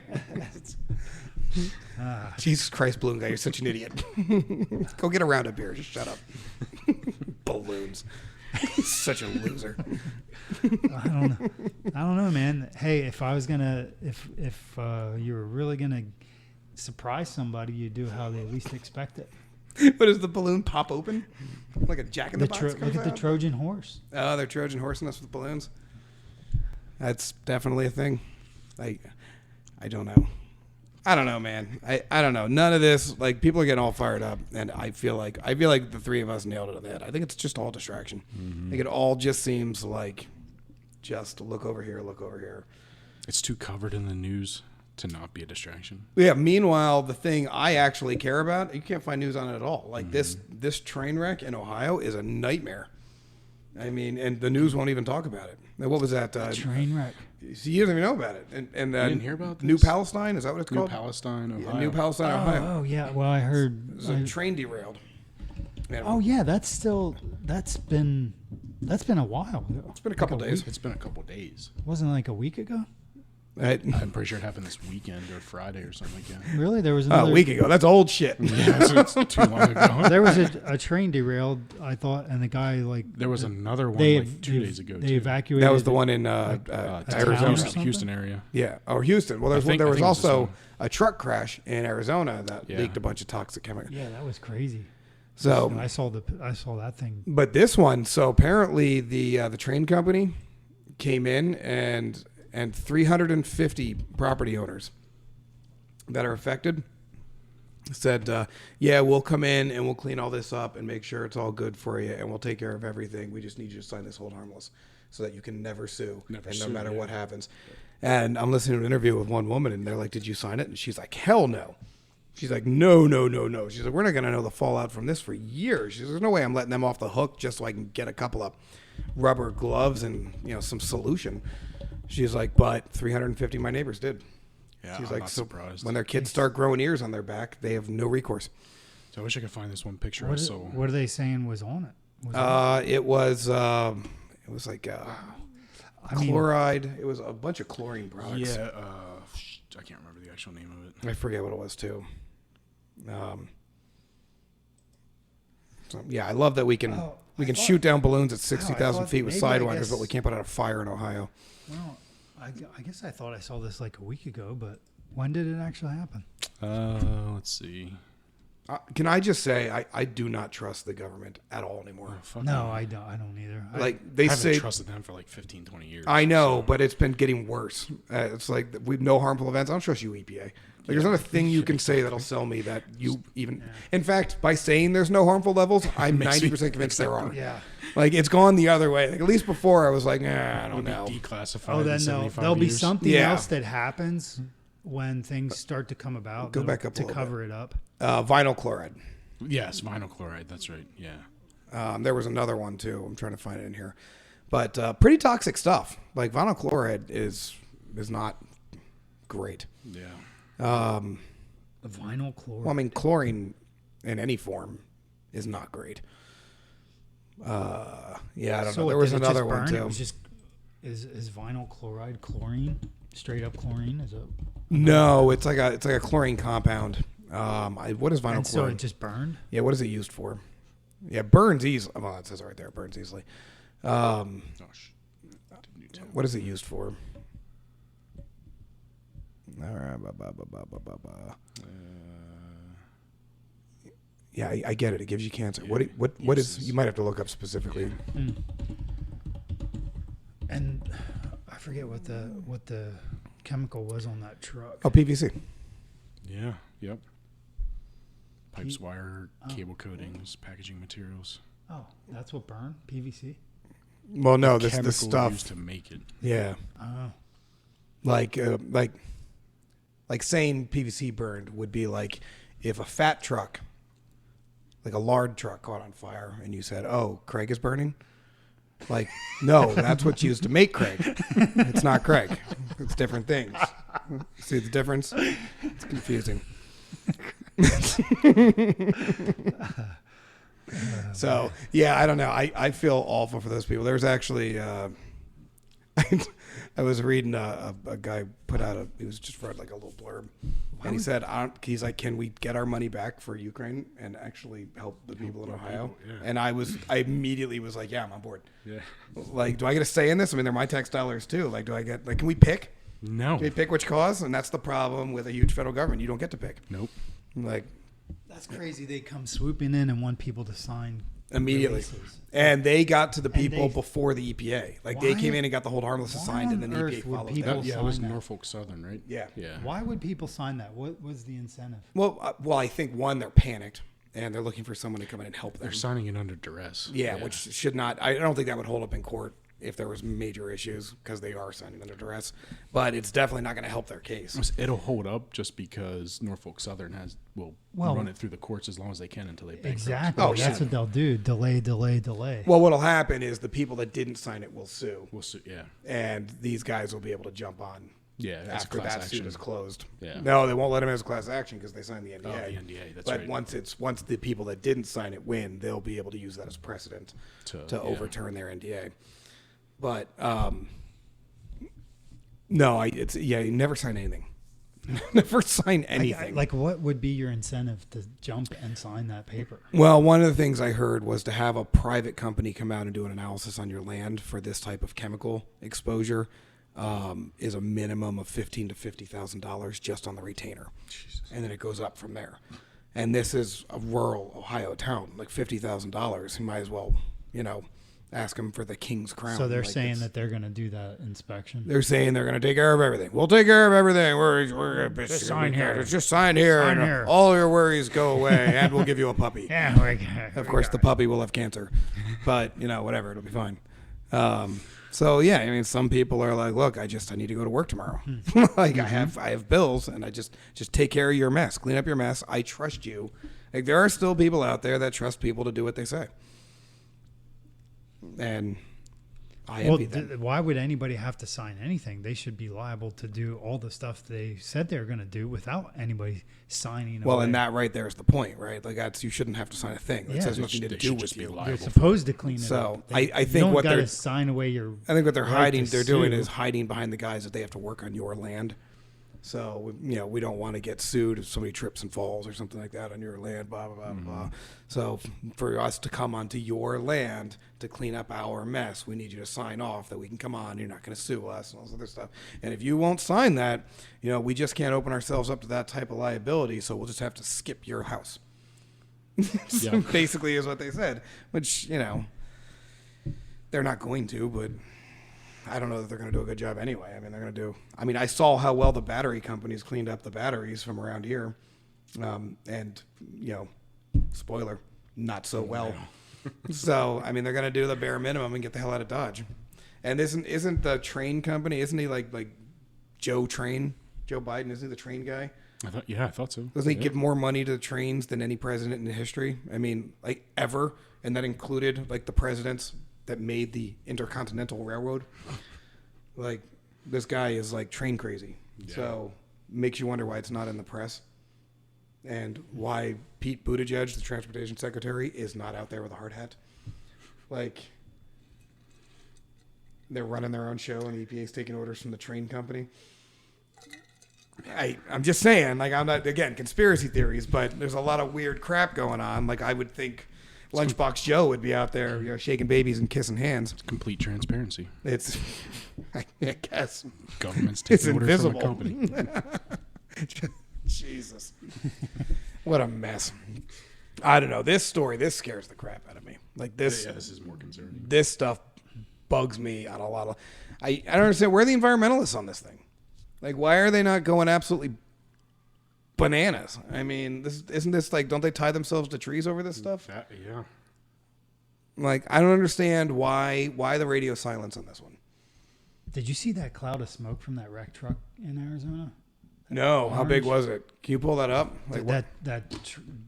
Jesus Christ, balloon guy, you're such an idiot. Go get a round of beer. Just shut up. Balloons. Such a loser. I don't know, man. Hey, if I was gonna, if you were really gonna surprise somebody, you do how they least expect it. But does the balloon pop open like a Jack in the Box? Look at the Trojan horse. Oh, they're Trojan horsing us with balloons. That's definitely a thing. Like, I don't know. I don't know, man. I don't know. None of this, like, people are getting all fired up, and I feel like the three of us nailed it on the head. I think it's just all distraction. I think it all just seems like just look over here, look over here. It's too covered in the news to not be a distraction. Yeah. Meanwhile, the thing I actually care about, you can't find news on it at all. Like this train wreck in Ohio is a nightmare. I mean, and the news won't even talk about it. What was that? Train wreck. So you don't even know about it. And You didn't hear about this? New Palestine? Is that what it's New called? Palestine, Ohio. Yeah, New Palestine, Ohio. Oh yeah. Well, I heard. There's a train derailed. Man, Oh yeah, that's been a while. it's been a couple days. It's been a couple days. Wasn't it like a week ago? I'm pretty sure it happened this weekend or Friday or something like that. Really? There was A another week ago. That's old shit. Yeah, it's too long ago. There was a train derailed, I thought, and the guy There was another one they like 2 days ago. They too. evacuated. That was the one in town or Arizona. something? Houston area. Yeah, or Houston. Well, there I think was it was also this a truck crash in Arizona that Yeah. leaked a bunch of toxic chemicals. Yeah, that was crazy. So, I saw that thing. but this one, so apparently the train company came in and 350 property owners that are affected said, yeah, we'll come in and we'll clean all this up and make sure it's all good for you and we'll take care of everything. We just need you to sign this hold harmless so that you can never sue Never and sue, no matter yeah. what happens. And I'm listening to an interview with one woman and they're like, did you sign it? And she's like, hell no. She's like, no. She's like, we're not going to know the fallout from this for years. She's like, there's no way I'm letting them off the hook just so I can get a couple of rubber gloves and, some solution. She's like, but 350 of my neighbors did. Yeah, She's I'm like, not so surprised. when their kids start growing ears on their back, they have no recourse. So I wish I could find this one picture I What, saw. what are they saying was on it? Was It was like I mean, chloride. It was a bunch of chlorine products. Yeah, I can't remember the actual name of it. I forget what it was too. So, yeah, I love that we can I thought- shoot down balloons at 60,000 thought feet with maybe, I sidewinders, guess- but we can't put out a fire in Ohio. well, I guess I thought I saw this like a week ago, but when did it actually happen? Let's see. Can I just say I do not trust the government at all anymore. Oh, fuck No, I don't either. Like they I haven't say, trusted them for like 15, 20 years. I know, so- but it's been getting worse. It's like we no harmful events. I don't trust you, EPA. Like there's not a thing you can say that'll sell me that you even. In fact, by saying there's no harmful levels, I'm Makes me- 90% convinced there are. yeah. Like it's gone the other way. Like at least before I was like, I It'll don't be know. declassified. Oh, in then 75 there'll be years. something Yeah. else that happens when things start to come about. Go that'll- back up a to little cover it up. Vinyl chloride. Yes, vinyl chloride. That's right. Yeah. There was another one too. I'm trying to find it in here, but pretty toxic stuff. Like vinyl chloride is not great. Yeah. Vinyl chloride. Well, I mean, chlorine in any form is not great. Yeah, I don't know. There was did it just another one burn? It too. was just is vinyl chloride chlorine? Straight up chlorine? Is it? No, it's like a chlorine compound. What is vinyl And so chlorine? it just burned. Yeah, what is it used for? Yeah, it burns easily. Well, it says it right there. It burns easily. Oh, didn't you tell me? What is it used for? All right. Yeah, I get it. It gives you cancer. Yeah, What is? uses. You might have to look up specifically. And I forget what the chemical was on that truck. Oh, PVC. Yeah. Yep. Pipes, wire, cable coatings, packaging materials. Oh, that's what burned? PVC? Well, no, this Chemical the stuff. used to make it. Yeah, Oh. like saying PVC burned would be like if a fat truck, like a lard truck, caught on fire, and you said, "Oh, Craig is burning." Like, no, that's what's used to make Craig. It's not Craig. It's different things. See the difference? It's confusing. So, yeah, I don't know. I feel awful for those people. There's actually, I was reading a guy put out he was just wrote like a little blurb. And he said, he's like, can we get our money back for Ukraine and actually help the people in Ohio? people, yeah. And I immediately was like, yeah, I'm on board. Yeah. Like, do I get a say in this? I mean, they're my tax dollars too. Like, can we pick? No. Can we pick which cause? And that's the problem with a huge federal government. You don't get to pick. Nope. Like, That's crazy. They come swooping in and want people to sign immediately. releases. And they got to the people they- before the EPA. Like, they Why- came in and got the hold harmless why assigned, and then the on EPA earth would followed people- that. Yeah, it was sign that. Norfolk Southern, right? Yeah. Yeah. Why would people sign that? What was the incentive? Well, I think one, they're panicked, and they're looking for someone to come in and help them. They're signing it under duress. Yeah, which should not. I don't think that would hold up in court if there was major issues because they are signing under duress. But it's definitely not going to help their case. It'll hold up just because Norfolk Southern will run it through the courts as long as they can until they bankrupt. Exactly. Oh, That's yeah. what they'll do. Delay. Well, what'll happen is the people that didn't sign it will sue. Yeah. And these guys will be able to jump on Yeah. As a after class that suit action. is closed. Yeah. No, they won't let them as a class action because they signed the NDA. Oh, the NDA. That's but right. once the people that didn't sign it win, they'll be able to use that as precedent to overturn their NDA. But no, you never sign anything. Never sign anything. Like, what would be your incentive to jump and sign that paper? Well, one of the things I heard was to have a private company come out and do an analysis on your land for this type of chemical exposure is a minimum of $15,000 to $50,000 just on the retainer. Jesus. And then it goes up from there. And this is a rural Ohio town, like $50,000. You might as well, ask them for the king's crown. So they're saying that they're going to do that inspection. They're saying they're going to take care of everything. We'll take care of everything. We're going to Just sign here. Just sign here. Sign and here. all your worries go away, and we'll give you a puppy. Yeah. Of course, the puppy will have cancer, but whatever, it'll be fine. So yeah, I mean, some people are like, look, I need to go to work tomorrow. Like I have bills, and I just take care of your mess, clean up your mess. I trust you. Like there are still people out there that trust people to do what they say, and I envy them. Why would anybody have to sign anything? They should be liable to do all the stuff they said they're going to do without anybody signing. Well, away. and that right there is the point, right? Like you shouldn't have to sign a thing. It has nothing to do with you. You're supposed to clean it So up. I think what they're sign away your. I think what they're right to they're doing sue. is hiding behind the guys that they have to work on your land. So, we don't want to get sued if somebody trips and falls or something like that on your land, blah, blah, blah, blah. So for us to come onto your land to clean up our mess, we need you to sign off that we can come on. You're not going to sue us and all this other stuff. And if you won't sign that, we just can't open ourselves up to that type of liability. So we'll just have to skip your house. So basically is what they said, which, they're not going to, but I don't know that they're going to do a good job anyway. I mean, they're going to do. I mean, I saw how well the battery companies cleaned up the batteries from around here, and spoiler, not so well. So I mean, they're going to do the bare minimum and get the hell out of Dodge. And isn't the train company? Isn't he like Joe Biden? Isn't he the train guy? I thought so. Doesn't he give more money to the trains than any president in history? I mean, like ever, and that included like the presidents that made the Intercontinental Railroad. Like this guy is like train crazy. Yeah. So makes you wonder why it's not in the press and why Pete Buttigieg, the transportation secretary, is not out there with a hard hat. Like they're running their own show and the EPA's taking orders from the train company. I'm just saying, like, I'm not, again, conspiracy theories, but there's a lot of weird crap going on. Like I would think Lunchbox Joe would be out there, shaking babies and kissing hands. It's complete transparency. It's, I guess, Government's taking orders invisible. from a company. Jesus, what a mess. I don't know. This scares the crap out of me. Like this. Yeah, this is more concerning. This stuff bugs me on a lot of. I don't understand. Where are the environmentalists on this thing? Like, why are they not going absolutely bananas? I mean, isn't this like, don't they tie themselves to trees over this stuff? Yeah. Like, I don't understand why the radio silence on this one. Did you see that cloud of smoke from that wreck truck in Arizona? No, how big was it? Can you pull that up? Like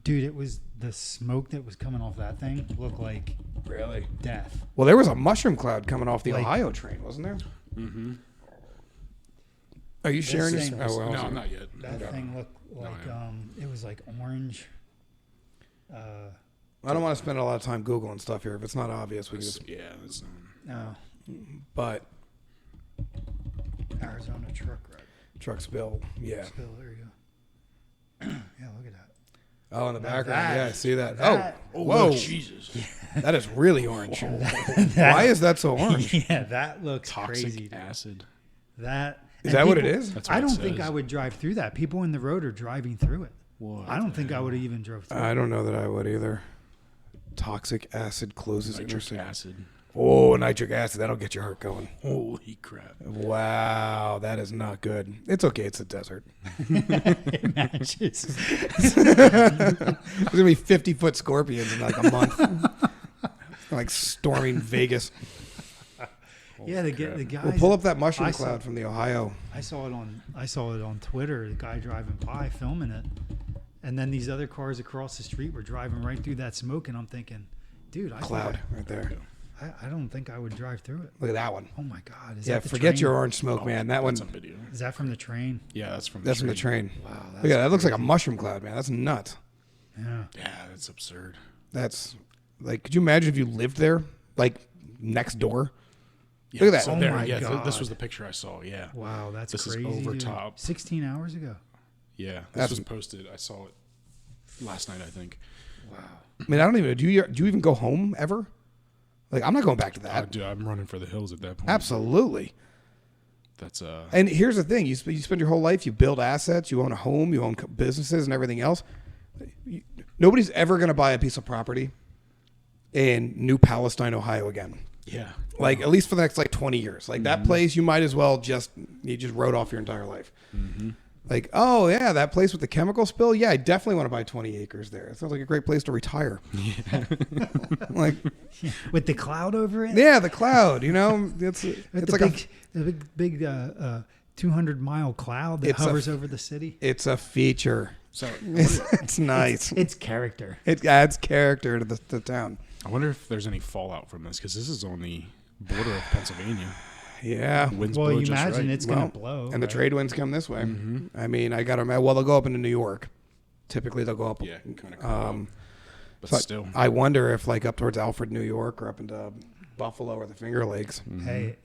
Dude, it was the smoke that was coming off that thing looked like really death. Well, there was a mushroom cloud coming off the Ohio train, wasn't there? Mm-hmm. Are you sharing your? No, not yet. That thing looked like it was like orange. I don't want to spend a lot of time Googling stuff here. If it's not obvious, we can just No. But Arizona truck wreck. Truck spill, yeah. Spill, there you go. Yeah, look at that. Oh, in the background, that- yeah, I see that. that- Whoa, Jesus! that is really orange. Why is that so orange? Yeah, that looks Toxic crazy. Dude. acid. Is that what it is? That's what I it don't think says. I would drive through that. People in the road are driving through it. What I don't think I would have even drove through I it. don't know that I would either. Toxic acid closes Nitric intersection. acid. Oh, nitric acid. That'll get your heart going. Holy crap! Wow, that is not good. It's okay. It's a desert. It matches. There's going to be 50-foot scorpions in like a month. Like storming Vegas. Yeah, the crap. guys. Well, pull up that mushroom I saw- cloud from the Ohio. I saw it on Twitter. The guy driving by filming it, and then these other cars across the street were driving right through that smoke, and I'm thinking, dude, Cloud right there. I don't think I would drive through it. Look at that one. Oh my God! Is Yeah, that the forget train? your orange smoke, man. That one. That's on video. Is that from the train? Yeah, that's from That's from the train. Wow. Look at that. That looks like a mushroom cloud, man. That's nuts. Yeah. Yeah, that's absurd. That's like, could you imagine if you lived there, like next door? Yeah, Look at that. So Oh there, my yeah, this God. was the picture I saw. Yeah. Wow, that's This is crazy. over dude. top. 16 hours ago. Yeah, this That's- was posted. I saw it last night, I think. Wow. I mean, I don't even. Do you even go home ever? Like, I'm not going back to that. Dude, I'm running for the hills at that point. Absolutely. That's And here's the thing: you spend your whole life, you build assets, you own a home, you own businesses, and everything else. Nobody's ever going to buy a piece of property in New Palestine, Ohio, again. yeah. Like, at least for the next 20 years. Like that place, you might as well you just wrote off your entire life. Like, oh yeah, that place with the chemical spill. Yeah, I definitely want to buy 20 acres there. It sounds like a great place to retire. Like, With the cloud over it. yeah, the cloud. It's With like the big 200-mile cloud that It's a- hovers over the city. it's a feature. So It's nice. It's character. It adds character to the town. I wonder if there's any fallout from this because this is on the border of Pennsylvania. Yeah. Winds Well, blow you just imagine right. it's going to blow. And the right? trade winds come this way. I mean, I got to imagine. Well, they'll go up into New York. Typically, they'll go up. Yeah, kind of. But So still, I wonder if up towards Alfred, New York, or up into Buffalo or the Finger Lakes. Hey,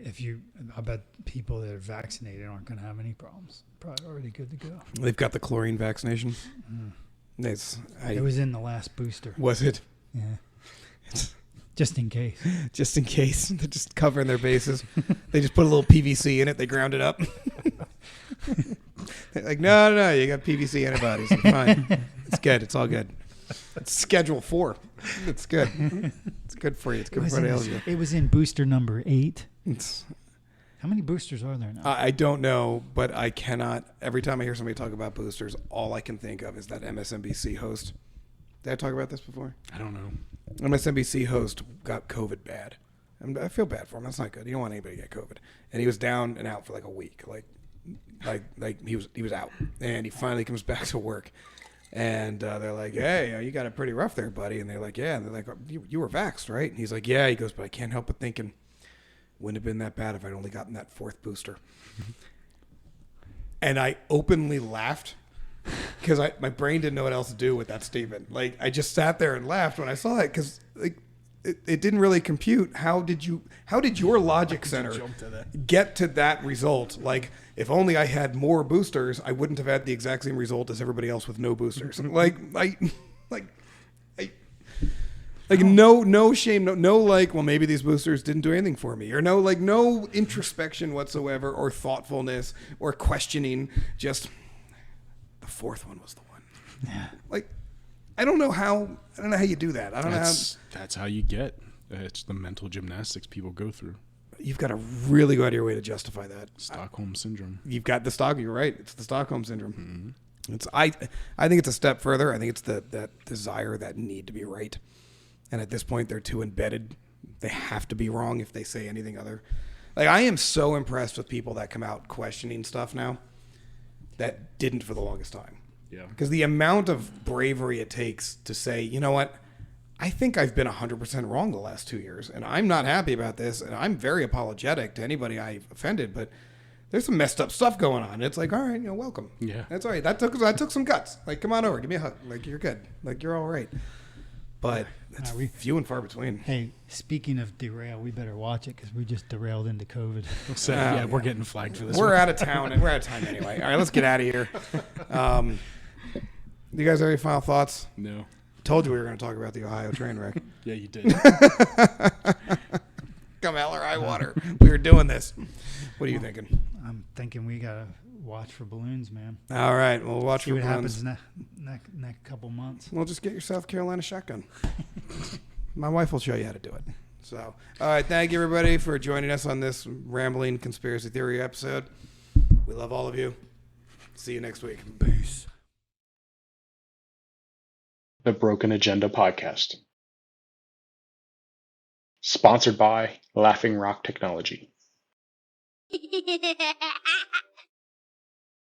I bet people that are vaccinated aren't going to have any problems. Probably already good to go. They've got the chlorine vaccination. It was in the last booster. Was it? Yeah. Just in case. Just in case. They're just covering their bases. They just put a little PVC in it. They ground it up. They're like, no, you got PVC antibodies. You're fine. It's good. It's all good. It's Schedule 4. It's good. It's good for you. It's good for everybody else. It was in booster number 8. It's, How many boosters are there now? I don't know, but I cannot. Every time I hear somebody talk about boosters, all I can think of is that MSNBC host. Did I talk about this before? I don't know. MSNBC host got COVID bad. And I feel bad for him. That's not good. You don't want anybody to get COVID. And he was down and out for a week. Like he was out. And he finally comes back to work. And they're like, hey, you got it pretty rough there, buddy. And they're like, yeah. And they're like, you were vaxxed, right? And he's like, yeah. He goes, but I can't help but thinking, wouldn't have been that bad if I'd only gotten that 4th booster. And I openly laughed because my brain didn't know what else to do with that statement. Like, I just sat there and laughed when I saw it because it didn't really compute. How did your logic center get to that result? Like, if only I had more boosters, I wouldn't have had the exact same result as everybody else with no boosters. No shame, no well, maybe these boosters didn't do anything for me, or no introspection whatsoever, or thoughtfulness, or questioning. Just the 4th one was the one. Yeah. I don't know how you do that. I don't know how. That's how you get. It's the mental gymnastics people go through. You've got to really go out of your way to justify that. Stockholm syndrome. You've got you're right. It's the Stockholm syndrome. It's I think it's a step further. I think it's that desire, that need to be right. And at this point, they're too embedded. They have to be wrong if they say anything other. I am so impressed with people that come out questioning stuff now that didn't for the longest time. Yeah. Because the amount of bravery it takes to say, you know what, I think I've been 100% wrong the last 2 years, and I'm not happy about this, and I'm very apologetic to anybody I've offended, but there's some messed up stuff going on. It's like, all right, welcome. Yeah. That's all right. That took some guts. Come on over, give me a hug. You're good. You're all right. But it's few and far between. Hey, speaking of derail, we better watch it because we just derailed into COVID. So, we're getting flagged for this. We're out of town, and we're out of time anyway. All right, let's get out of here. You guys have any final thoughts? No. Told you we were going to talk about the Ohio train wreck. Yeah, you did. Come hell or high water. We were doing this. What are you thinking? I'm thinking we got to watch for balloons, man. All right, we'll watch See for what balloons. happens next couple months. Well, just get your South Carolina shotgun. My wife will show you how to do it. So, all right, thank you, everybody, for joining us on this rambling conspiracy theory episode. We love all of you. See you next week. Peace. The Broken Agenda Podcast. Sponsored by Laughing Rock Technology.